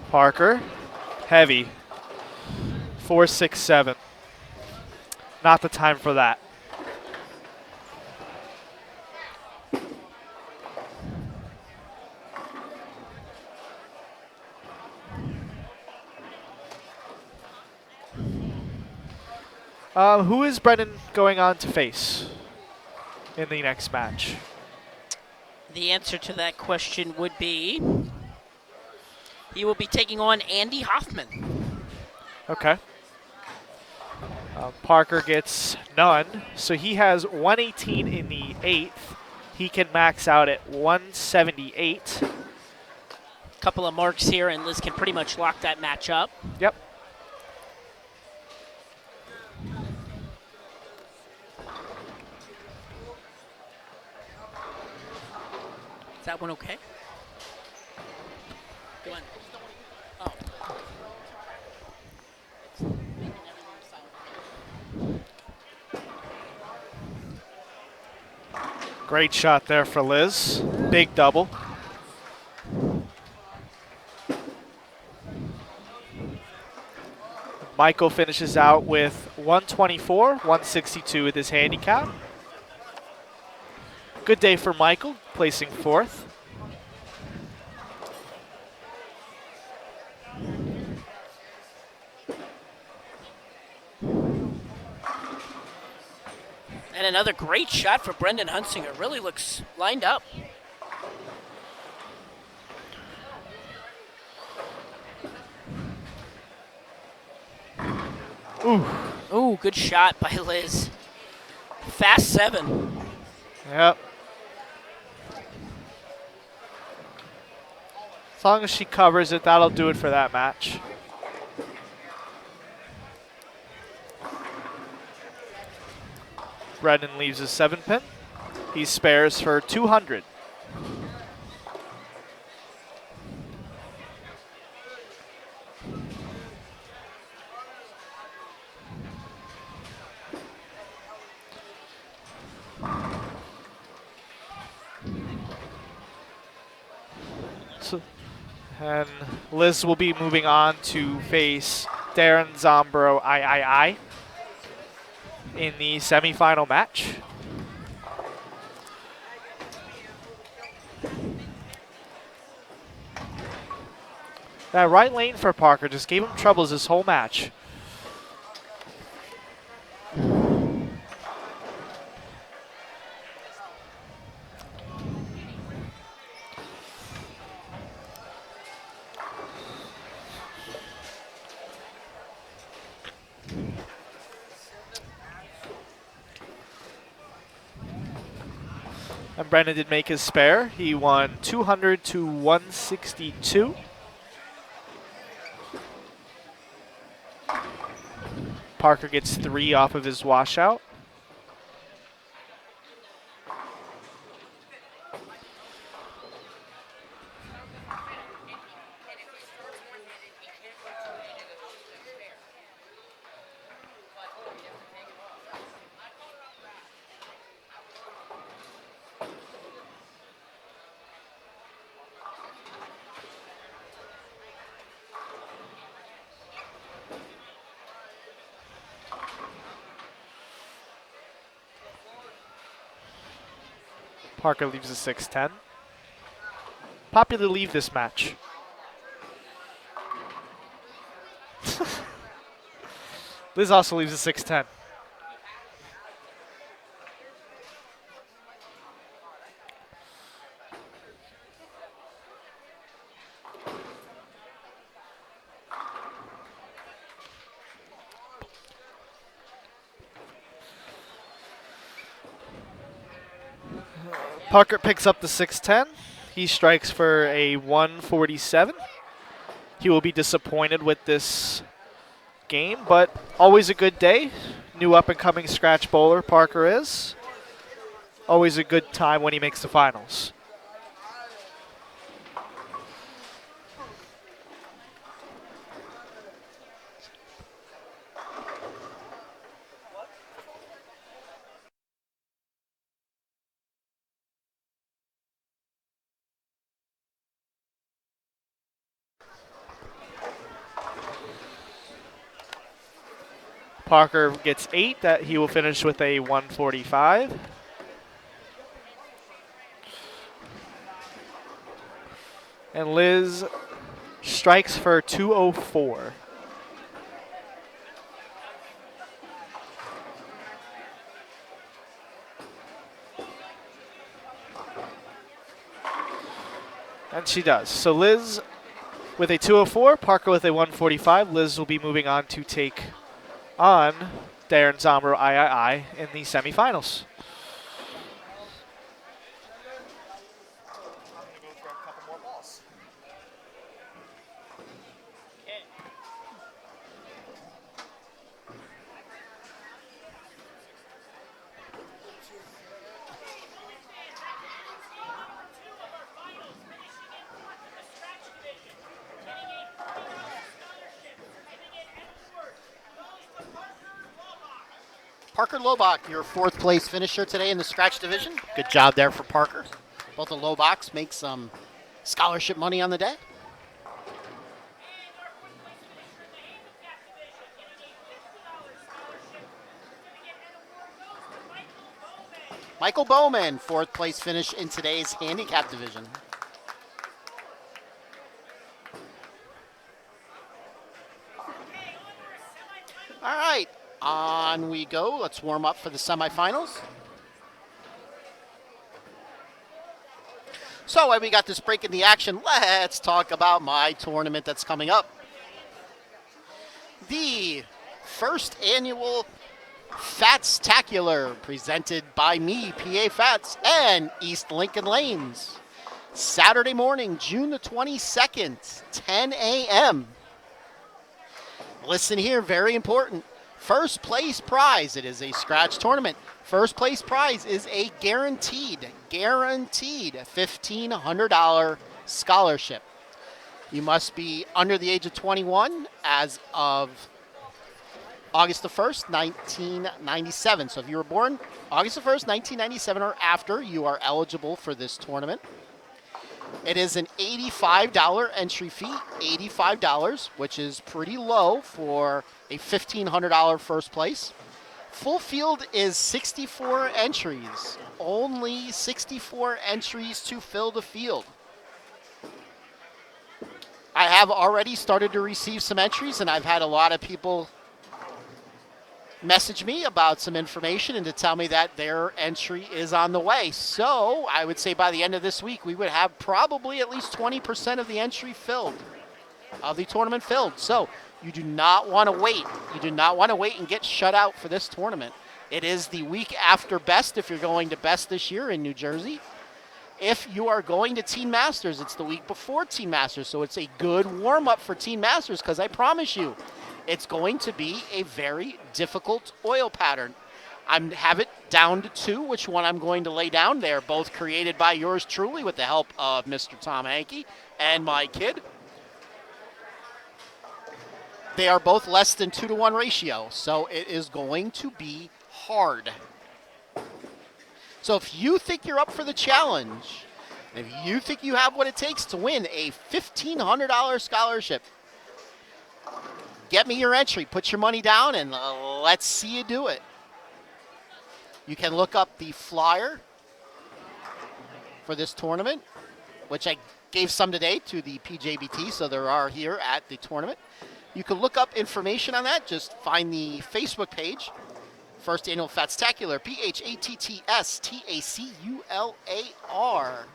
Speaker 2: Parker, heavy, 467. Not the time for that. Who is Brennan going on to face in the next match?
Speaker 3: The answer to that question would be he will be taking on Andy Hoffman.
Speaker 2: Okay. Parker gets none, so he has 118 in the 8th. He can max out at 178.
Speaker 3: Couple of marks here, and Liz can pretty much lock that match up.
Speaker 2: Yep.
Speaker 3: Is that one okay? Go on. Oh.
Speaker 2: Great shot there for Liz. Big double. Michael finishes out with 124, 162 with his handicap. Good day for Michael, placing 4th.
Speaker 3: And another great shot for Brendan Hunsinger. Really looks lined up.
Speaker 2: Ooh.
Speaker 3: Ooh, good shot by Liz. Fast 7.
Speaker 2: Yep. As long as she covers it, that'll do it for that match. Brendan leaves his 7-pin. He spares for 200. And Liz will be moving on to face Darren Zombro III in the semifinal match. That right lane for Parker just gave him troubles this whole match. And Brendan did make his spare. He won 200 to 162. Parker gets 3 off of his washout. Parker leaves a 6-10. Popular leave this match. Liz also leaves a 6-10. Parker picks up the 6-10. He strikes for a 147. He will be disappointed with this game, but always a good day. New up-and-coming scratch bowler Parker is. Always a good time when he makes the finals. Parker gets 8. That he will finish with a 145. And Liz strikes for 204. And she does. So Liz with a 204, Parker with a 145. Liz will be moving on to take on Darren Zombro III in the semifinals.
Speaker 1: Parker Lobach, your 4th place finisher today in the scratch division. Good job there for Parker. Both of Lobachs make some scholarship money on the day. Michael Bowman, 4th place finish in today's handicap division. All right, on we go. Let's warm up for the semifinals. So while we got this break in the action, let's talk about my tournament that's coming up. The first annual Fatstacular, presented by me, PA Fats, and East Lincoln Lanes. Saturday morning, June the 22nd, 10 a.m. Listen here, very important. First place prize, it is a scratch tournament. First place prize is a guaranteed $1,500 scholarship. You must be under the age of 21 as of August the 1st, 1997. So if you were born August the 1st, 1997 or after, you are eligible for this tournament. It is an $85 entry fee, $85, which is pretty low for a $1,500 first place. Full field is 64 entries, only 64 entries to fill the field. I have already started to receive some entries, and I've had a lot of people message me about some information and to tell me that their entry is on the way. So I would say by the end of this week, we would have probably at least 20% of the entry filled, of the tournament filled. So you do not want to wait. You do not want to wait and get shut out for this tournament. It is the week after Best if you're going to Best this year in New Jersey. If you are going to Teen Masters, it's the week before Teen Masters. So it's a good warm-up for Teen Masters, because I promise you, it's going to be a very difficult oil pattern. I have it down to 2, which one I'm going to lay down. They're both created by yours truly with the help of Mr. Tom Hankey and my kid. They are both less than 2-to-1 ratio, so it is going to be hard. So if you think you're up for the challenge, if you think you have what it takes to win a $1,500 scholarship, get me your entry, put your money down, and let's see you do it. You can look up the flyer for this tournament, which I gave some today to the PJBT, so there are here at the tournament. You can look up information on that. Just find the Facebook page, First Annual Fatstacular, PHATTSTACULAR.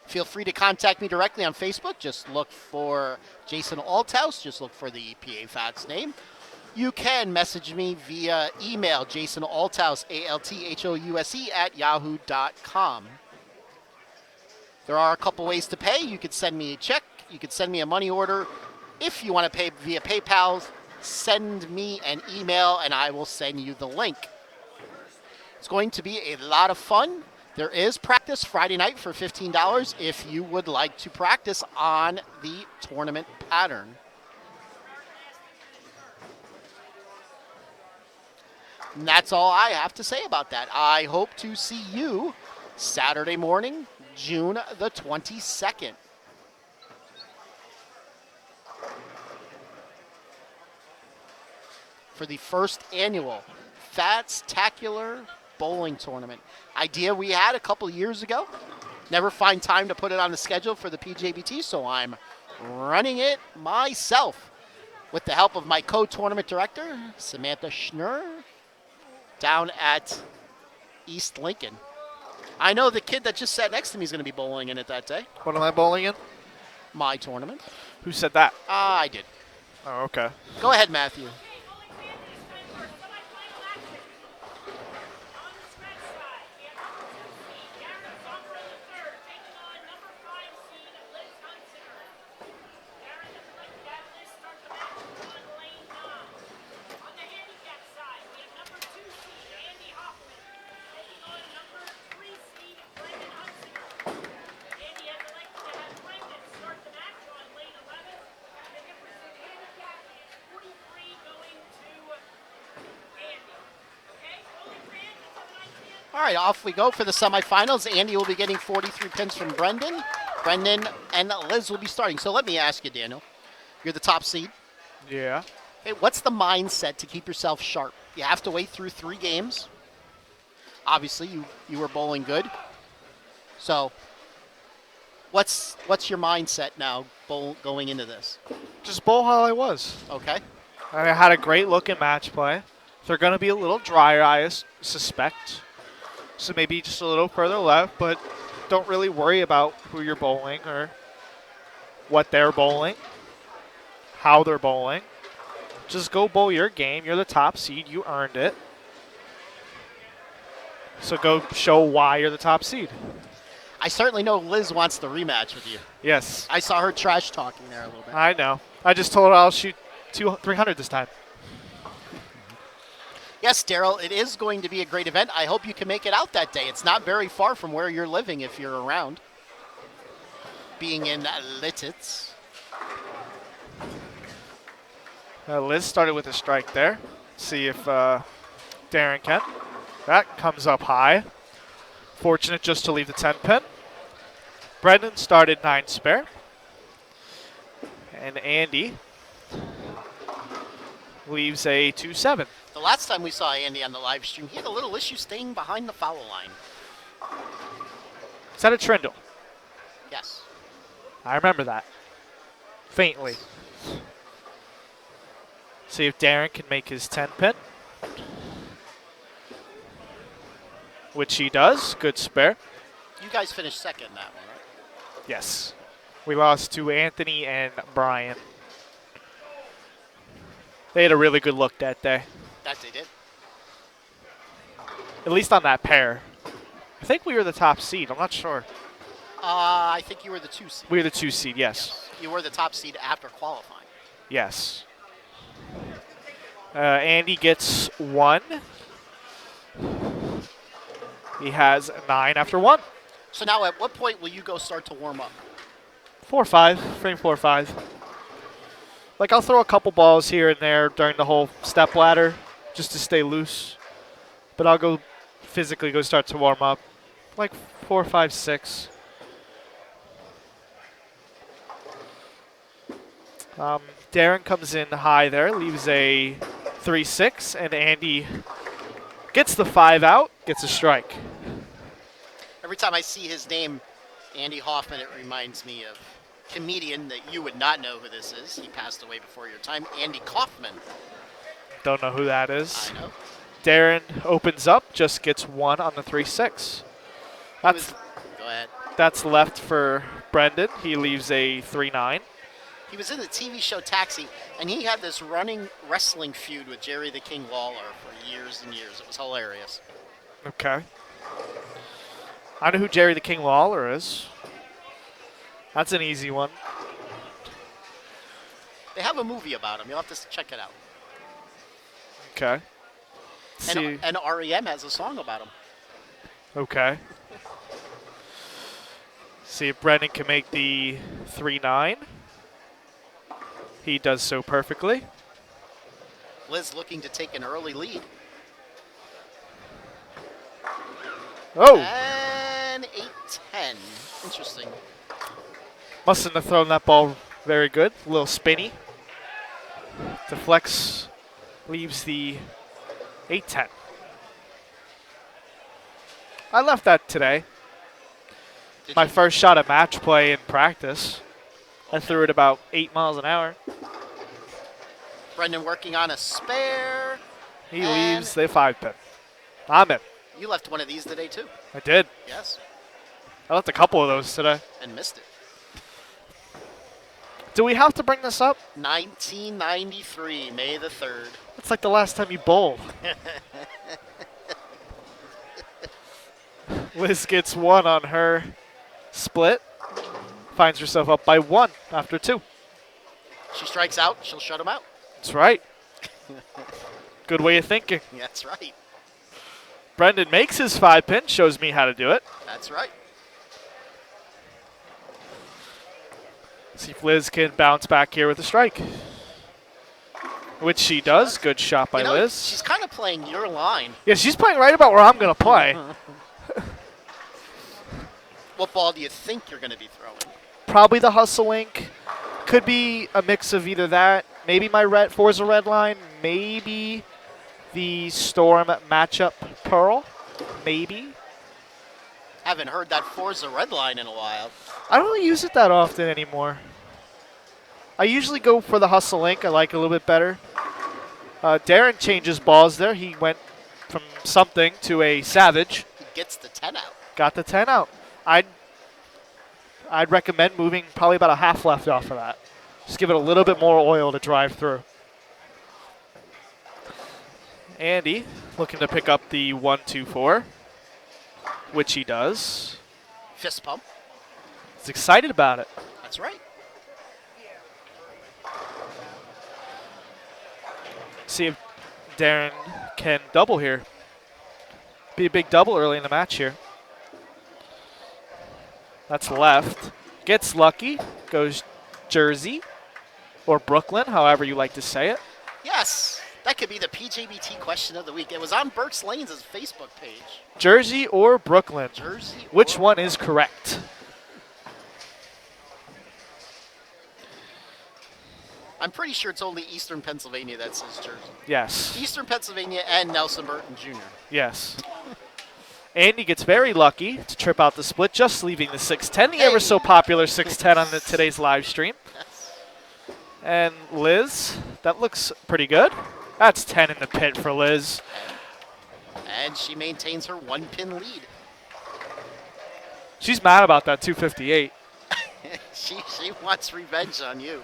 Speaker 1: Feel free to contact me directly on Facebook. Just look for Jason Althouse. Just look for the PA Fats name. You can message me via email, jasonalthouse, ALTHOUSE, @yahoo.com. There are a couple ways to pay. You could send me a check. You could send me a money order. If you want to pay via PayPal, send me an email and I will send you the link. It's going to be a lot of fun. There is practice Friday night for $15 if you would like to practice on the tournament pattern. And that's all I have to say about that. I hope to see you Saturday morning, June the 22nd. For the first annual Fatstacular bowling tournament. Idea we had a couple years ago. Never find time to put it on the schedule for the PJBT, so I'm running it myself with the help of my co-tournament director, Samantha Schnur, down at East Lincoln. I know the kid that just sat next to me is going to be bowling in it that day.
Speaker 2: What am I bowling in?
Speaker 1: My tournament.
Speaker 2: Who said that?
Speaker 1: I did.
Speaker 2: Oh, okay.
Speaker 1: Go ahead, Matthew. All right, off we go for the semifinals. Andy will be getting 43 pins from Brendan. Brendan and Liz will be starting. So let me ask you, Daniel. You're the top seed.
Speaker 2: Yeah.
Speaker 1: Hey, what's the mindset to keep yourself sharp? You have to wait through 3 games. Obviously, you were bowling good. So what's your mindset now going into this?
Speaker 2: Just bowl how I was.
Speaker 1: Okay.
Speaker 2: I had a great look in match play. They're going to be a little drier, I suspect. So maybe just a little further left, but don't really worry about who you're bowling or what they're bowling, how they're bowling. Just go bowl your game. You're the top seed. You earned it. So go show why you're the top seed.
Speaker 1: I certainly know Liz wants the rematch with you.
Speaker 2: Yes.
Speaker 1: I saw her trash talking there a little bit.
Speaker 2: I know. I just told her I'll shoot 300 this time.
Speaker 1: Yes, Daryl, it is going to be a great event. I hope you can make it out that day. It's not very far from where you're living if you're around. Being in Lititz.
Speaker 2: Liz started with a strike there. See if Darren can. That comes up high. Fortunate just to leave the 10 pin. Brendan started 9 spare. And Andy leaves a 2-7.
Speaker 1: The last time we saw Andy on the live stream, he had a little issue staying behind the foul line.
Speaker 2: Is that a Trindle?
Speaker 1: Yes.
Speaker 2: I remember that. Faintly. See if Darren can make his 10 pin. Which he does. Good spare.
Speaker 1: You guys finished second in that one, right?
Speaker 2: Yes. We lost to Anthony and Brian. They had a really good look that day.
Speaker 1: That they did.
Speaker 2: At least on that pair. I think we were the top seed. I'm not sure.
Speaker 1: I think you were the 2 seed.
Speaker 2: We were the 2 seed, yes.
Speaker 1: You were the top seed after qualifying.
Speaker 2: Yes. Andy gets 1. He has 9 after 1.
Speaker 1: So now at what point will you go start to warm up?
Speaker 2: 4-5, frame 4-5. Like I'll throw a couple balls here and there during the whole step ladder just to stay loose. But I'll go physically go start to warm up. Like 4, 5, 6. Darren comes in high there, leaves a 3-6, and Andy gets the 5 out, gets a strike.
Speaker 1: Every time I see his name, Andy Hoffman, it reminds me of a comedian that you would not know who this is. He passed away before your time, Andy Kaufman.
Speaker 2: Don't know who that is.
Speaker 1: I know.
Speaker 2: Darren opens up, just gets 1 on the 3-6.
Speaker 1: Go ahead.
Speaker 2: That's left for Brendan. He leaves a 3-9.
Speaker 1: He was in the TV show Taxi, and he had this running wrestling feud with Jerry the King Lawler for years and years. It was hilarious.
Speaker 2: Okay. I know who Jerry the King Lawler is. That's an easy one.
Speaker 1: They have a movie about him. You'll have to check it out.
Speaker 2: Okay. See.
Speaker 1: And REM has a song about him.
Speaker 2: Okay. See if Brendan can make the 3-9. He does so perfectly.
Speaker 1: Liz looking to take an early lead.
Speaker 2: Oh!
Speaker 1: And 8-10. Interesting.
Speaker 2: Mustn't have thrown that ball very good. A little spinny. Deflects, leaves the 8-10. I left that today.
Speaker 1: Did
Speaker 2: My
Speaker 1: you?
Speaker 2: first shot at match play in practice. I threw it about 8 miles an hour.
Speaker 1: Brendan working on a spare.
Speaker 2: He
Speaker 1: And
Speaker 2: leaves the 5 pin. I'm in.
Speaker 1: You left one of these today, too.
Speaker 2: I did.
Speaker 1: Yes.
Speaker 2: I left a couple of those today.
Speaker 1: And missed it.
Speaker 2: Do we have to bring this up?
Speaker 1: 1993, May the 3rd.
Speaker 2: It's like the last time you bowled. Liz gets 1 on her split. Finds herself up by 1 after 2.
Speaker 1: She strikes out, she'll shut him out.
Speaker 2: That's right. Good way of thinking.
Speaker 1: That's right.
Speaker 2: Brendan makes his 5 pin, shows me how to do it.
Speaker 1: That's right.
Speaker 2: See if Liz can bounce back here with a strike. Which she does. Good shot by
Speaker 1: You know,
Speaker 2: Liz.
Speaker 1: she's kind of playing your line.
Speaker 2: Yeah, she's playing right about where I'm going to play.
Speaker 1: What ball do you think you're going to be throwing?
Speaker 2: Probably the Hustle Ink. Could be a mix of either that, maybe my Forza Red Line, maybe the Storm matchup Pearl, maybe.
Speaker 1: Haven't heard that Forza Red Line in a while.
Speaker 2: I don't really use it that often anymore. I usually go for the Hustle Ink. I like it a little bit better. Darren changes balls there. He went from something to a Savage.
Speaker 1: He gets the 10 out.
Speaker 2: Got the 10 out. I I'd recommend moving probably about a half left off of that. Just give it a little bit more oil to drive through. Andy looking to pick up the 1-2-4, which he does.
Speaker 1: Fist pump.
Speaker 2: He's excited about it.
Speaker 1: That's right.
Speaker 2: See if Darren can double here. Be a big double early in the match here. That's left. Gets lucky. Goes Jersey or Brooklyn, however you like to say it.
Speaker 1: Yes, that could be the PJBT question of the week. It was on Burks Lane's Facebook page.
Speaker 2: Jersey or Brooklyn?
Speaker 1: Jersey.
Speaker 2: Which one is correct?
Speaker 1: I'm pretty sure it's only Eastern Pennsylvania that says Jersey.
Speaker 2: Yes.
Speaker 1: Eastern Pennsylvania and Nelson Burton Jr.
Speaker 2: Yes. Andy gets very lucky to trip out the split, just leaving the 610, the ever so popular 610 on today's live stream. And Liz, that looks pretty good. That's 10 in the pit for Liz.
Speaker 1: And she maintains her 1-pin lead.
Speaker 2: She's mad about that 258.
Speaker 1: She wants revenge on you.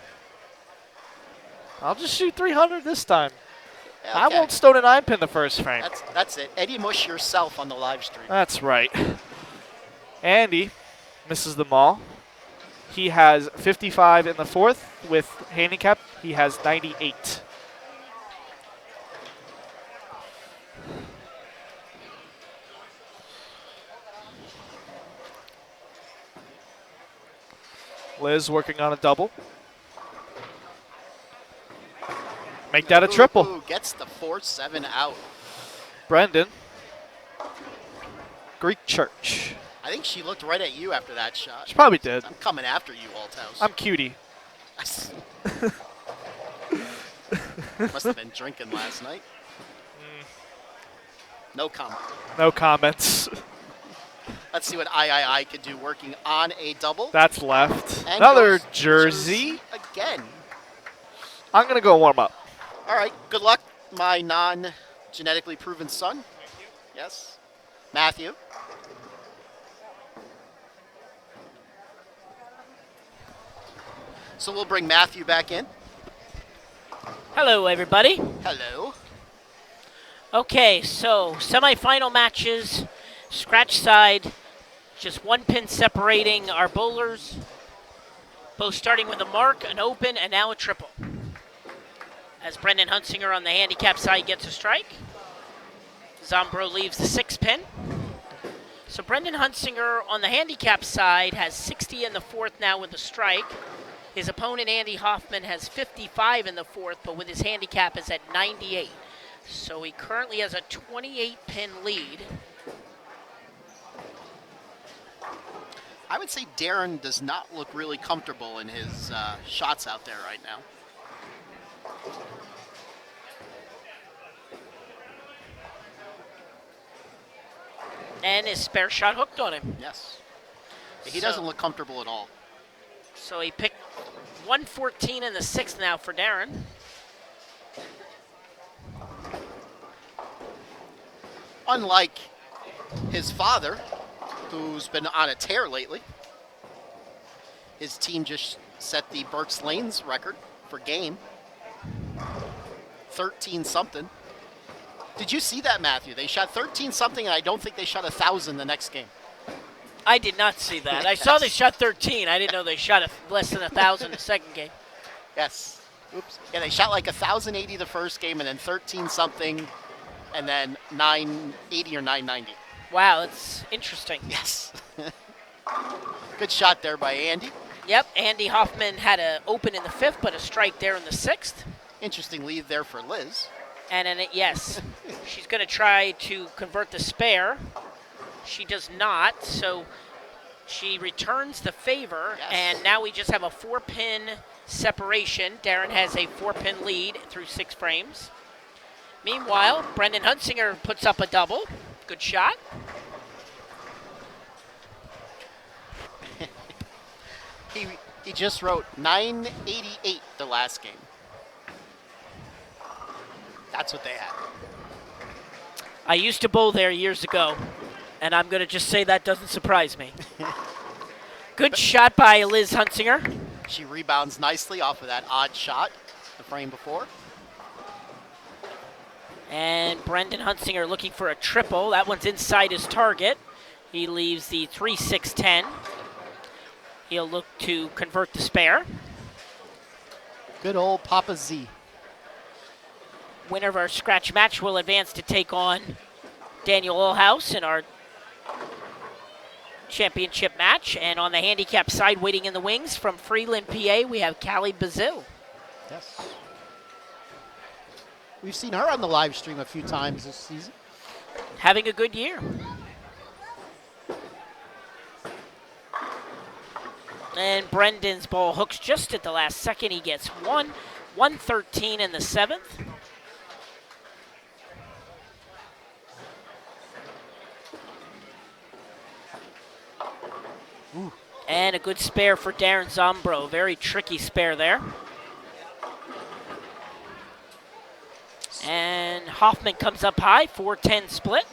Speaker 2: I'll just shoot 300 this time.
Speaker 1: Okay.
Speaker 2: I won't stone a 9-pin the first frame.
Speaker 1: That's it. Eddie Mush yourself on the live stream.
Speaker 2: That's right. Andy misses them all. He has 55 in the fourth. With handicap, he has 98. Liz working on a double. Make that a triple.
Speaker 1: Ooh, gets the 4-7 out.
Speaker 2: Brendan. Greek Church.
Speaker 1: I think she looked right at you after that shot.
Speaker 2: She probably did.
Speaker 1: I'm coming after you, Althouse.
Speaker 2: I'm cutie.
Speaker 1: Must have been drinking last night. No comment.
Speaker 2: No comments.
Speaker 1: Let's see what I could do working on a double.
Speaker 2: That's left.
Speaker 1: And
Speaker 2: Another
Speaker 1: goes
Speaker 2: Jersey.
Speaker 1: again.
Speaker 2: I'm going to go warm up.
Speaker 1: All right, good luck, my non-genetically proven son. Yes. Matthew. So we'll bring Matthew back in.
Speaker 3: Hello, everybody.
Speaker 1: Hello.
Speaker 3: Okay, so semifinal matches, scratch side, just 1 pin separating our bowlers, both starting with a mark, an open, and now a triple. As Brendan Hunsinger on the handicap side gets a strike, Zombro leaves the 6-pin. So Brendan Hunsinger on the handicap side has 60 in the fourth now with a strike. His opponent, Andy Hoffman, has 55 in the fourth, but with his handicap is at 98. So he currently has a 28-pin lead.
Speaker 1: I would say Darren does not look really comfortable in his shots out there right now.
Speaker 3: And his spare shot hooked on him.
Speaker 1: Yes. He doesn't look comfortable at all.
Speaker 3: So he picked 114 in the sixth now for Darren.
Speaker 1: Unlike his father, who's been on a tear lately, his team just set the Burks Lanes record for game. 13-something. Did you see that, Matthew? They shot 13-something, and I don't think they shot 1,000 the next game.
Speaker 3: I did not see that. I saw they shot 13. I didn't know they shot less than 1,000 the second game.
Speaker 1: Yes. Oops. Yeah, they shot like 1,080 the first game, and then 13-something, and then 980 or 990.
Speaker 3: Wow, that's interesting.
Speaker 1: Yes. Good shot there by Andy.
Speaker 3: Yep, Andy Hoffman had an open in the fifth, but a strike there in the sixth.
Speaker 1: Interesting lead there for Liz.
Speaker 3: And then, yes, she's going to try to convert the spare. She does not, so she returns the favor,
Speaker 1: Yes.
Speaker 3: and now we just have a 4-pin separation. Darren has a 4-pin lead through 6 frames. Meanwhile, Brendan Hunsinger puts up a double. Good shot.
Speaker 1: He just wrote 988 the last game. That's what they had.
Speaker 3: I used to bowl there years ago, and I'm going to just say that doesn't surprise me. Good shot by Liz Hunsinger.
Speaker 1: She rebounds nicely off of that odd shot the frame before.
Speaker 3: And Brendan Hunsinger looking for a triple. That one's inside his target. He leaves the 3-6-10. He'll look to convert the spare.
Speaker 1: Good old Papa Z.
Speaker 3: Winner of our scratch match will advance to take on Daniel Olhouse in our championship match. And on the handicap side, waiting in the wings from Freeland, PA, we have Callie Bazil.
Speaker 1: Yes. We've seen her on the live stream a few times this season.
Speaker 3: Having a good year. And Brendan's ball hooks just at the last second. He gets 113 in the 7th.
Speaker 1: Ooh.
Speaker 3: And a good spare for Darren Zombro. Very tricky spare there. And Hoffman comes up high, 4-10 split.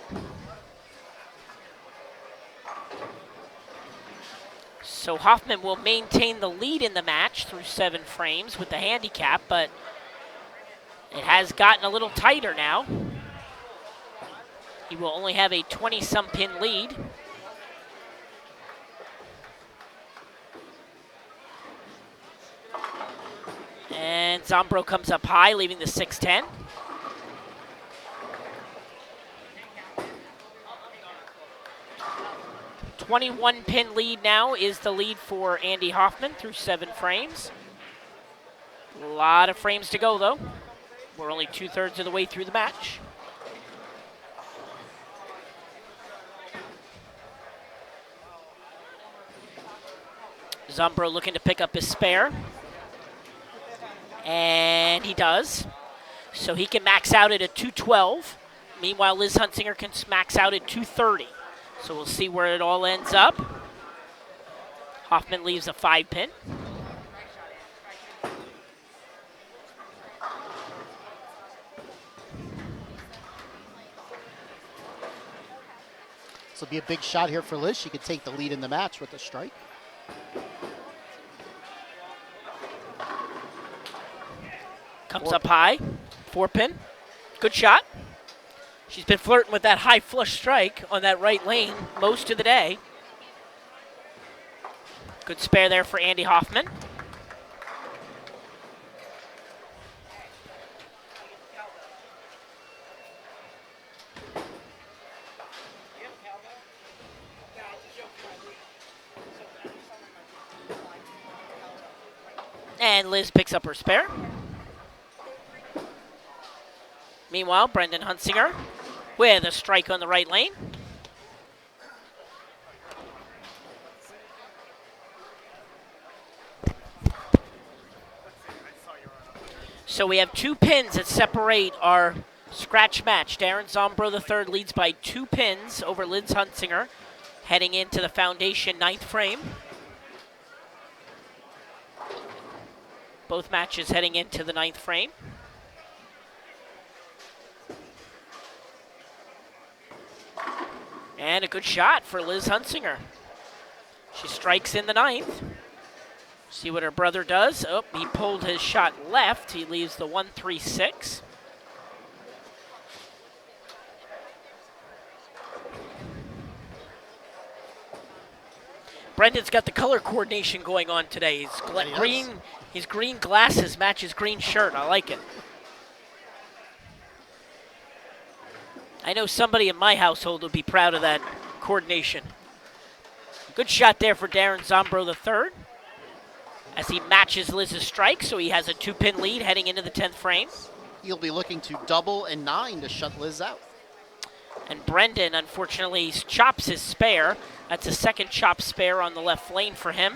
Speaker 3: So Hoffman will maintain the lead in the match through 7 frames with the handicap, but it has gotten a little tighter now. He will only have a 20-some pin lead. And Zombro comes up high, leaving the 6-10. $21-pin lead now is the lead for Andy Hoffman through 7 frames. A lot of frames to go, though. We're only 2/3 of the way through the match. Zombro looking to pick up his spare. And he does. So he can max out at a 212. Meanwhile, Liz Hunsinger can max out at 230. So we'll see where it all ends up. Hoffman leaves a 5-pin.
Speaker 1: This will be a big shot here for Liz. She could take the lead in the match with a strike.
Speaker 3: Comes up high, 4-pin. Good shot. She's been flirting with that high flush strike on that right lane most of the day. Good spare there for Andy Hoffman. And Liz picks up her spare. Meanwhile, Brendan Hunsinger with a strike on the right lane. So we have 2 pins that separate our scratch match. Darren Zombro III leads by 2 pins over Liz Hunsinger, heading into the foundation 9th frame. Both matches heading into the 9th frame. And a good shot for Liz Hunsinger. She strikes in the 9th. See what her brother does. Oh, he pulled his shot left. He leaves the 1-3-6. Brendan's got the color coordination going on today. He's green. His green glasses match his green shirt. I like it. I know somebody in my household would be proud of that coordination. Good shot there for Darren Zombro III as he matches Liz's strike, so he has a 2-pin lead heading into the 10th frame.
Speaker 1: He'll be looking to double and 9 to shut Liz out.
Speaker 3: And Brendan, unfortunately, chops his spare. That's a second chop spare on the left lane for him.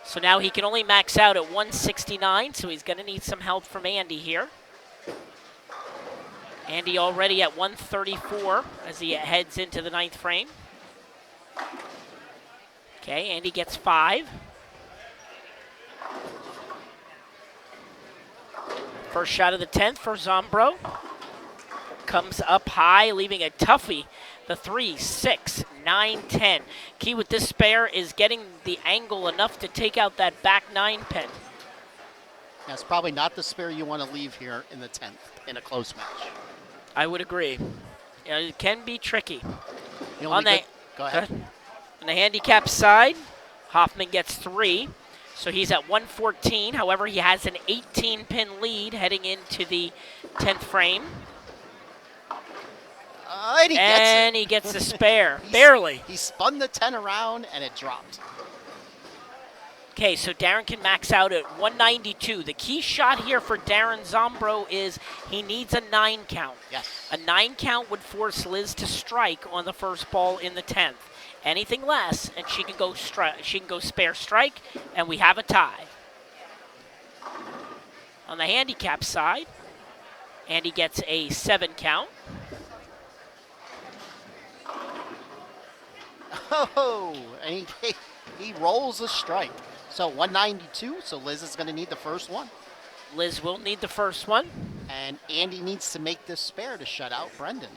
Speaker 3: So now he can only max out at 169, so he's going to need some help from Andy here. Andy already at 134 as he heads into the 9th frame. Okay, Andy gets 5. First shot of the 10th for Zombro. Comes up high, leaving a toughie. The 3-6-9 9-10. Key with this spare is getting the angle enough to take out that back 9 pin.
Speaker 1: That's probably not the spare you want to leave here in the 10th in a close match.
Speaker 3: I would agree. It can be tricky.
Speaker 1: The
Speaker 3: On
Speaker 1: only
Speaker 3: the,
Speaker 1: good, go ahead.
Speaker 3: on the handicap side, Hoffman gets 3. So he's at 114. However, he has an 18-pin lead heading into the 10th frame.
Speaker 1: And he gets it.
Speaker 3: And he gets the spare, barely.
Speaker 1: He spun the 10 around and it dropped.
Speaker 3: Okay, so Darren can max out at 192. The key shot here for Darren Zombro is he needs a 9 count.
Speaker 1: Yes.
Speaker 3: A 9 count would force Liz to strike on the first ball in the 10th. Anything less, and she can go spare strike, and we have a tie. On the handicap side, Andy gets a 7 count.
Speaker 1: Oh, and he rolls a strike. So 192, so Liz is going to need the first one.
Speaker 3: Liz will need the first one.
Speaker 1: And Andy needs to make this spare to shut out Brendan.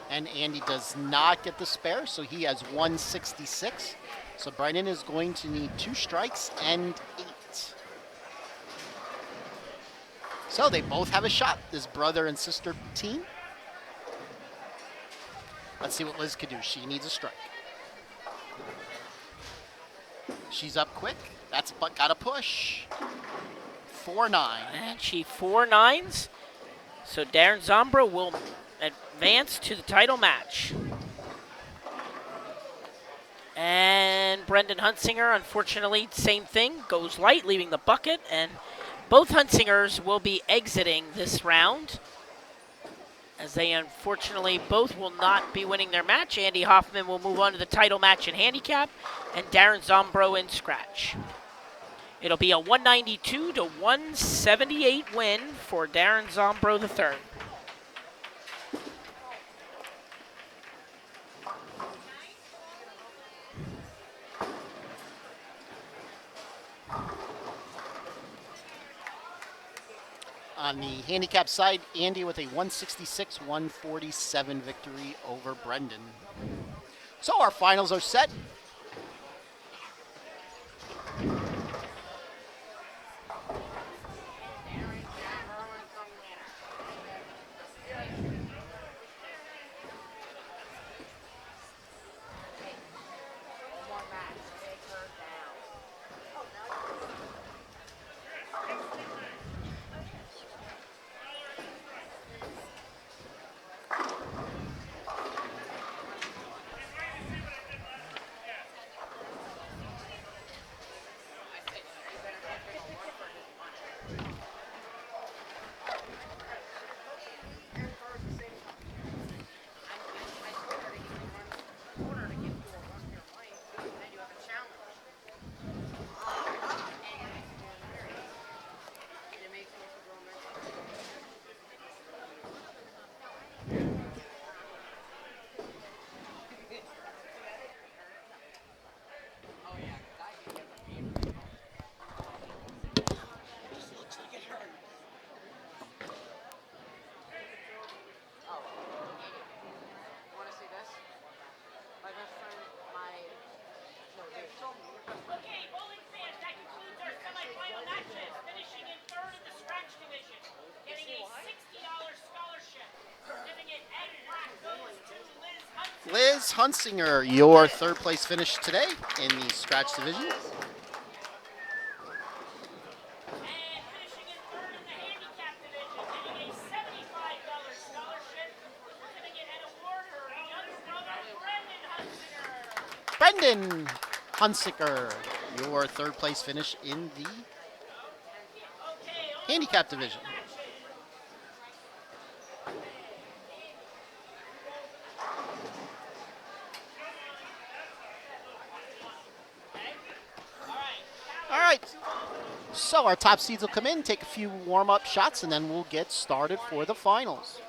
Speaker 1: And Andy does not get the spare, so he has 166. So Brendan is going to need 2 strikes and 8. So they both have a shot, this brother and sister team. Let's see what Liz can do. She needs a strike. She's up quick. That's got to push. 4-9.
Speaker 3: And she 4 9s. So Darren Zombro will advance to the title match. And Brendan Hunsinger, unfortunately, same thing, goes light, leaving the bucket, and both Hunsingers will be exiting this round, as they unfortunately both will not be winning their match. Andy Hoffman will move on to the title match in handicap, and Darren Zombro in scratch. It'll be a 192 to 178 win for Darren Zombro III.
Speaker 1: On the handicap side, Andy with a 166-147 victory over Brendan. So our finals are set.
Speaker 3: Okay, bowling fans, that concludes our semifinal matches. Finishing in third in the scratch division, getting a $60 scholarship. Certificate and plaque goes to Liz Hunsinger.
Speaker 1: Liz Hunsinger, your third place finish today in the scratch division.
Speaker 3: And finishing in third in the handicap division, getting a $75 scholarship. Certificate and award her younger brother, Brendan Hunsinger.
Speaker 1: Brendan Hunsinger, your third place finish in the handicap division. All right. So our top seeds will come in, take a few warm-up shots, and then we'll get started for the finals.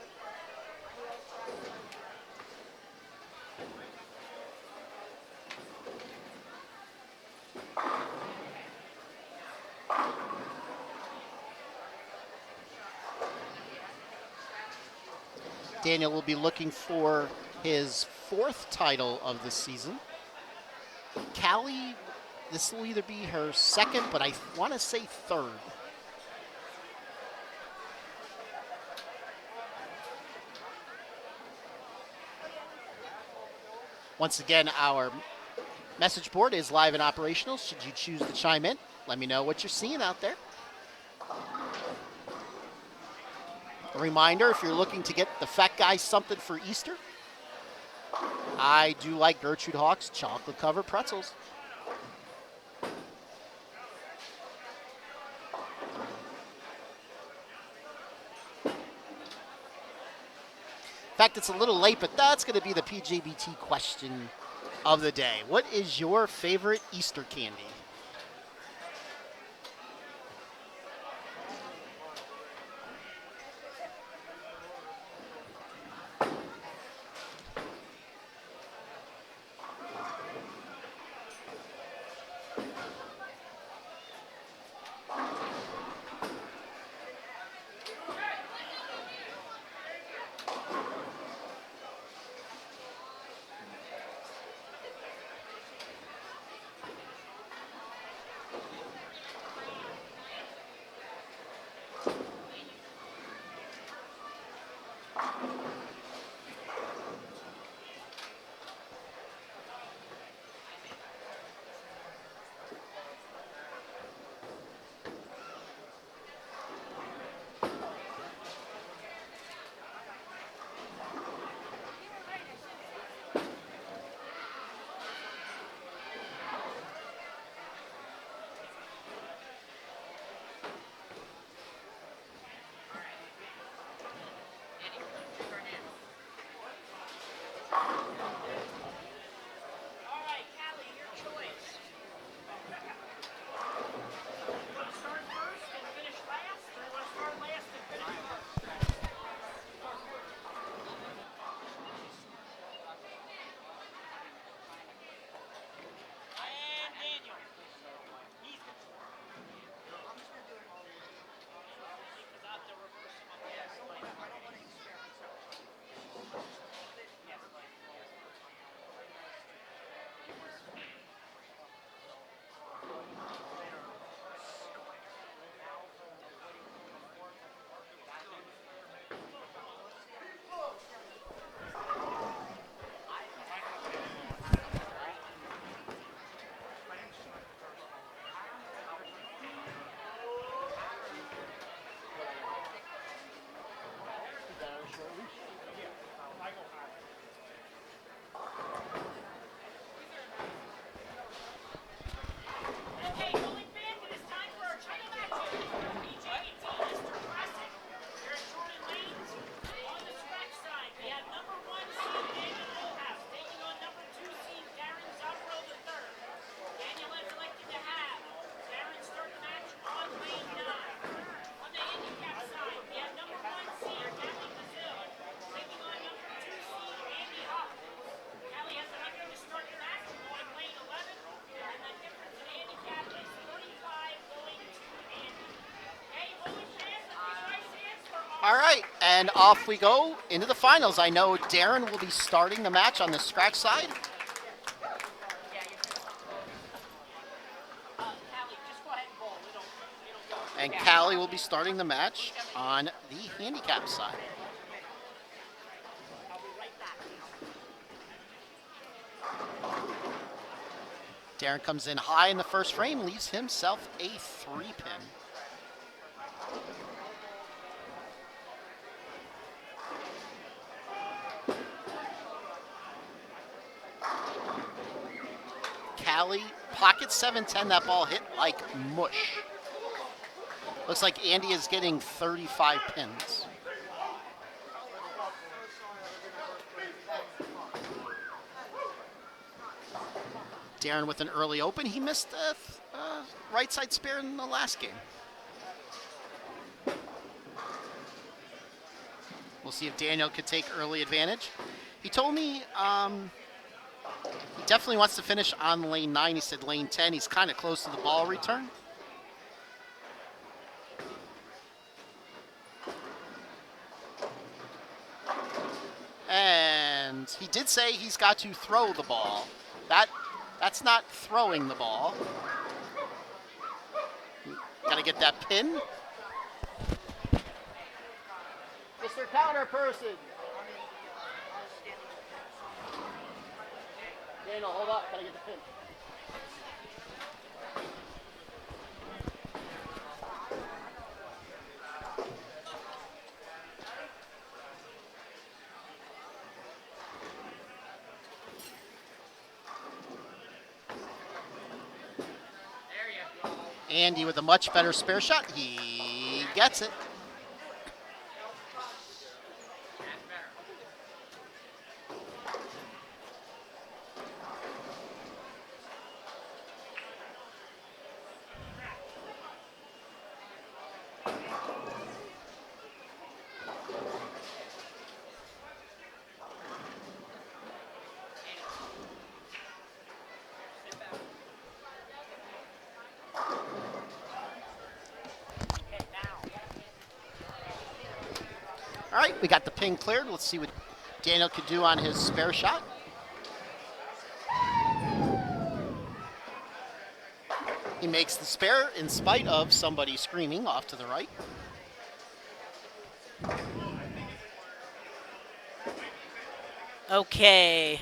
Speaker 1: Daniel will be looking for his 4th title of the season. Callie, this will either be her 2nd, but I want to say 3rd. Once again, our message board is live and operational. Should you choose to chime in, let me know what you're seeing out there. A reminder, if you're looking to get the fat guy something for Easter, I do like Gertrude Hawk's chocolate covered pretzels. In fact, it's a little late, but that's going to be the PJBT question of the day. What is your favorite Easter candy?
Speaker 3: All right, Callie, your choice. You want to start first and finish last, or you want to start last and finish first? And Daniel. He's going to. Because I have to reverse him up there. Okay, bowling fans, it is time for our title matches. PJBT Easter Classic. Here at Jordan Lanes. On the scratch side, we have number 1 seed Daniel Woolhouse taking on number 2 seed Darren Zopro III. Daniel has elected to have Darren start the match on lane 9. On the handicap side, we have number 1 seed Callie Brazil taking on number 2 seed Andy Hopkins. Callie has elected to start the match on lane 11, and the difference in handicap is 35 going to Andy. Hey, bowling fans, with these nice hands for
Speaker 1: All right, and off we go into the finals. I know Darren will be starting the match on the scratch side.
Speaker 3: Callie, just go ahead and bowl. We don't go.
Speaker 1: And Callie will be starting the match on the handicap side.
Speaker 3: I'll be right back.
Speaker 1: Darren comes in high in the first frame, leaves himself a 3-pin. Callie, pocket 710, that ball hit like mush. Looks like Andy is getting 35 pins. Darren with an early open. He missed a right side spare in the last game. We'll see if Daniel could take early advantage. He told me he definitely wants to finish on lane 9. He said lane 10. He's kind of close to the ball return. He did say he's got to throw the ball. That's not throwing the ball. Got to get that pin. Mr. Counter Person. Daniel, hold up. Got to get the pin. Andy with a much better spare shot. He gets it. All right, we got the pin cleared. Let's see what Daniel could do on his spare shot. He makes the spare in spite of somebody screaming off to the right.
Speaker 3: Okay.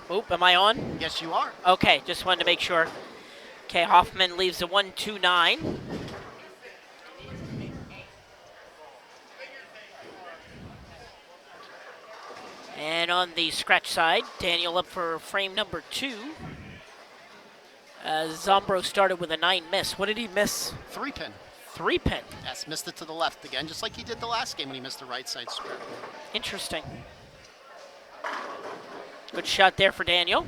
Speaker 3: Oop, am I on?
Speaker 1: Yes, you are.
Speaker 3: Okay, just wanted to make sure. Okay, Hoffman leaves a 1-2-9. And on the scratch side, Daniel up for frame number 2. Zombro started with a 9 miss. What did he miss?
Speaker 1: 3-pin.
Speaker 3: 3-pin.
Speaker 1: Yes, missed it to the left again, just like he did the last game when he missed the right side square.
Speaker 3: Interesting. Good shot there for Daniel.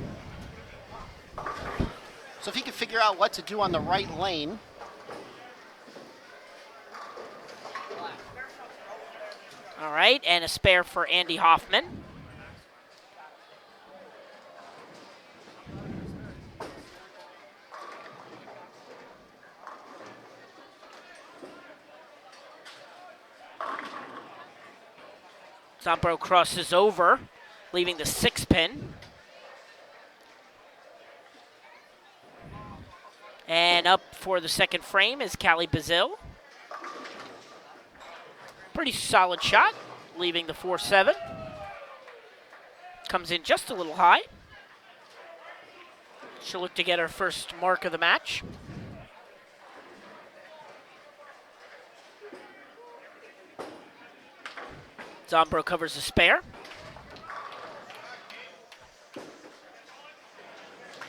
Speaker 1: So if he could figure out what to do on the right lane.
Speaker 3: All right, and a spare for Andy Hoffman. Zombro crosses over, leaving the 6-pin. And up for the second frame is Callie Bazil. Pretty solid shot, leaving the 4-7. Comes in just a little high. She'll look to get her first mark of the match. Zombro covers the spare.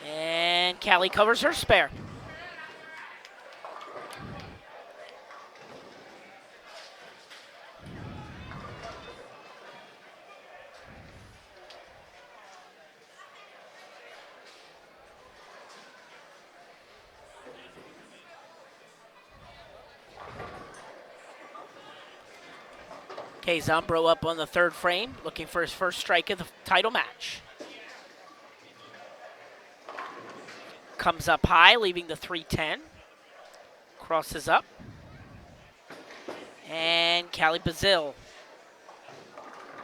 Speaker 3: And Callie covers her spare. Okay, Zombro up on the third frame, looking for his first strike of the title match. Comes up high, leaving the 3-10. Crosses up. And Callie Bazil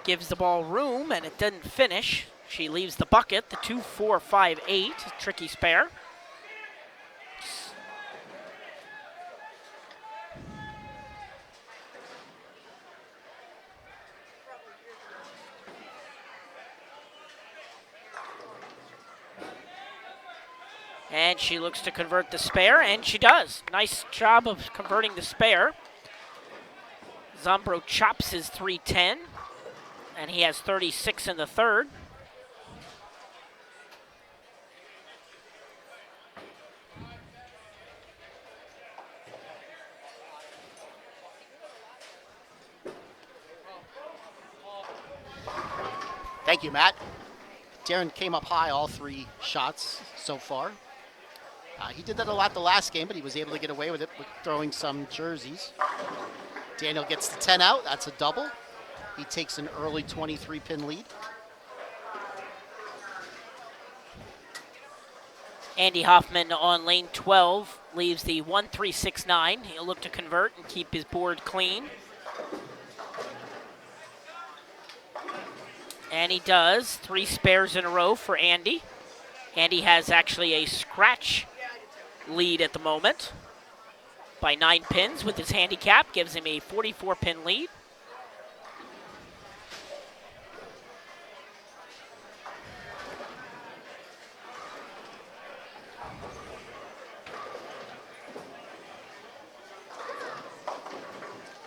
Speaker 3: gives the ball room, and it doesn't finish. She leaves the bucket, the 2-4-5-8, tricky spare. And she looks to convert the spare, and she does. Nice job of converting the spare. Zombro chops his 3-10, and he has 36 in the third.
Speaker 1: Thank you, Matt. Darren came up high all 3 shots so far. He did that a lot the last game, but he was able to get away with it with throwing some jerseys. Daniel gets the 10 out. That's a double. He takes an early 23-pin lead.
Speaker 3: Andy Hoffman on lane 12 leaves the 1-3-6-9. He'll look to convert and keep his board clean. And he does. 3 spares in a row for Andy. Andy has actually a scratch lead at the moment by 9 pins with his handicap, gives him a 44-pin lead.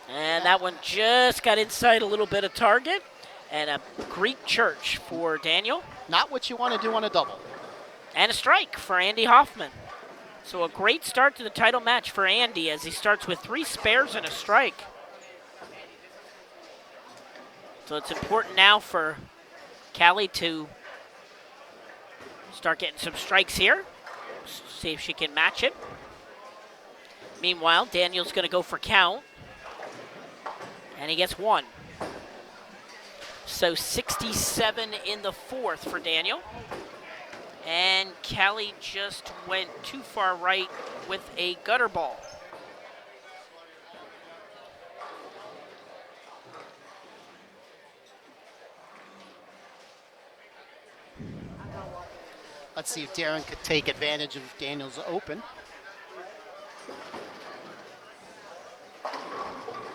Speaker 3: And that one just got inside a little bit of target. And a Greek church for Daniel.
Speaker 1: Not what you want to do on a double.
Speaker 3: And a strike for Andy Hoffman. So a great start to the title match for Andy as he starts with 3 spares and a strike. So it's important now for Callie to start getting some strikes here. See if she can match it. Meanwhile, Daniel's going to go for count. And he gets 1. So 67 in the 4th for Daniel. And Callie just went too far right with a gutter ball.
Speaker 1: Let's see if Darren could take advantage of Daniel's open.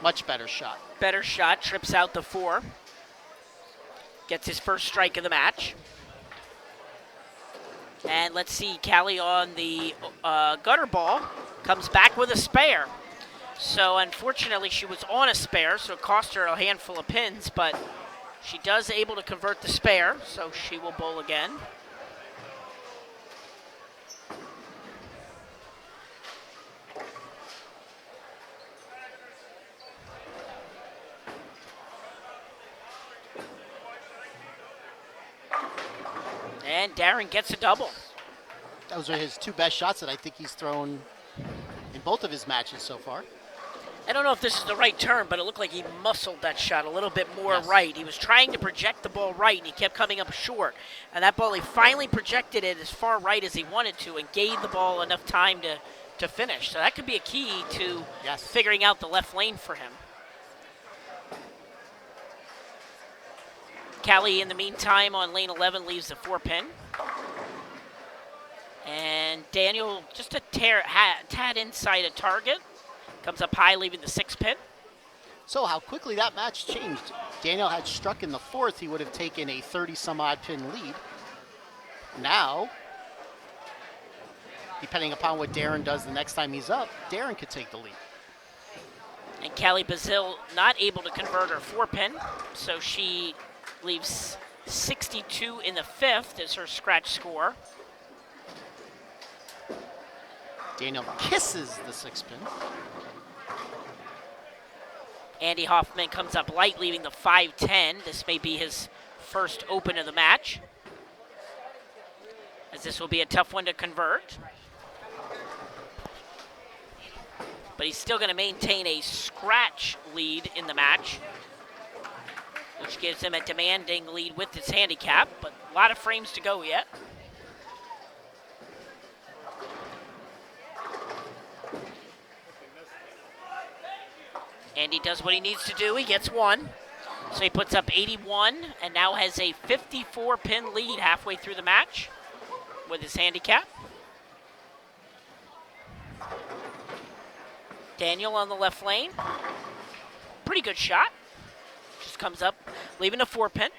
Speaker 1: Much better shot.
Speaker 3: Better shot, trips out the 4. Gets his first strike of the match. And let's see, Callie on the gutter ball comes back with a spare. So unfortunately, she was on a spare, so it cost her a handful of pins, but she does able to convert the spare, so she will bowl again. And Darren gets a double.
Speaker 1: Those are his 2 best shots that I think he's thrown in both of his matches so far.
Speaker 3: I don't know if this is the right term, but it looked like he muscled that shot a little bit more
Speaker 1: Yes.
Speaker 3: right. He was trying to project the ball right, and he kept coming up short. And that ball, he finally projected it as far right as he wanted to and gave the ball enough time to finish. So that could be a key to
Speaker 1: Yes.
Speaker 3: figuring out the left lane for him. Callie, in the meantime, on lane 11, leaves the 4-pin. And Daniel, just a tad inside a target. Comes up high, leaving the 6-pin.
Speaker 1: So how quickly that match changed. Daniel had struck in the 4th, he would have taken a 30-some-odd pin lead. Now, depending upon what Darren does the next time he's up, Darren could take the lead.
Speaker 3: And Callie Bazil not able to convert her 4-pin, so she leaves 62 in the 5th as her scratch score.
Speaker 1: Daniel kisses the 6-pin.
Speaker 3: Andy Hoffman comes up light, leaving the 5-10. This may be his first open of the match, as this will be a tough one to convert. But he's still going to maintain a scratch lead in the match, which gives him a demanding lead with his handicap, but a lot of frames to go yet. Andy does what he needs to do. He gets 1. So he puts up 81 and now has a 54-pin lead halfway through the match with his handicap. Daniel on the left lane. Pretty good shot. Just comes up, leaving a 4-pin.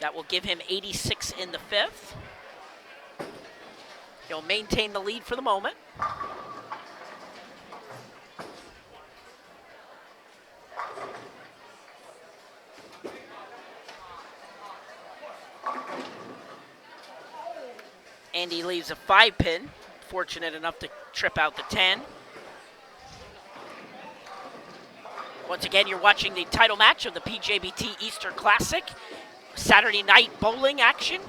Speaker 3: That will give him 86 in the 5th. He'll maintain the lead for the moment. Andy leaves a 5-pin, fortunate enough to trip out the 10. Once again, you're watching the title match of the PJBT Easter Classic. Saturday night bowling action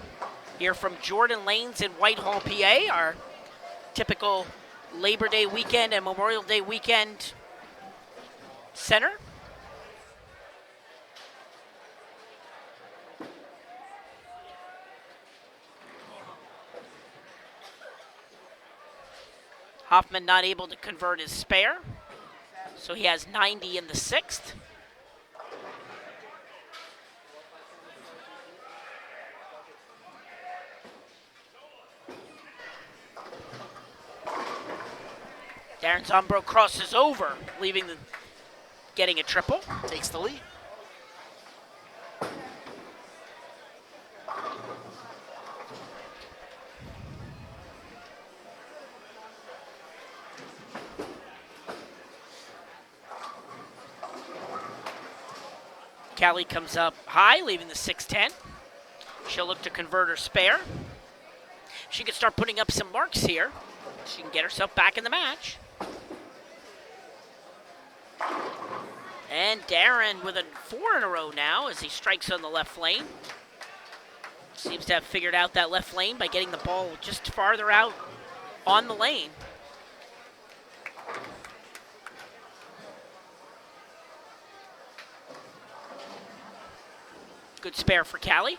Speaker 3: here from Jordan Lanes in Whitehall, PA, our typical Labor Day weekend and Memorial Day weekend center. Hoffman not able to convert his spare, so he has 90 in the 6th. Darren Zombro crosses over, getting a triple.
Speaker 1: Takes the lead.
Speaker 3: Callie comes up high, leaving the 6-10. She'll look to convert her spare. She can start putting up some marks here. She can get herself back in the match. And Darren with a 4 in a row now as he strikes on the left lane. Seems to have figured out that left lane by getting the ball just farther out on the lane. Good spare for Callie.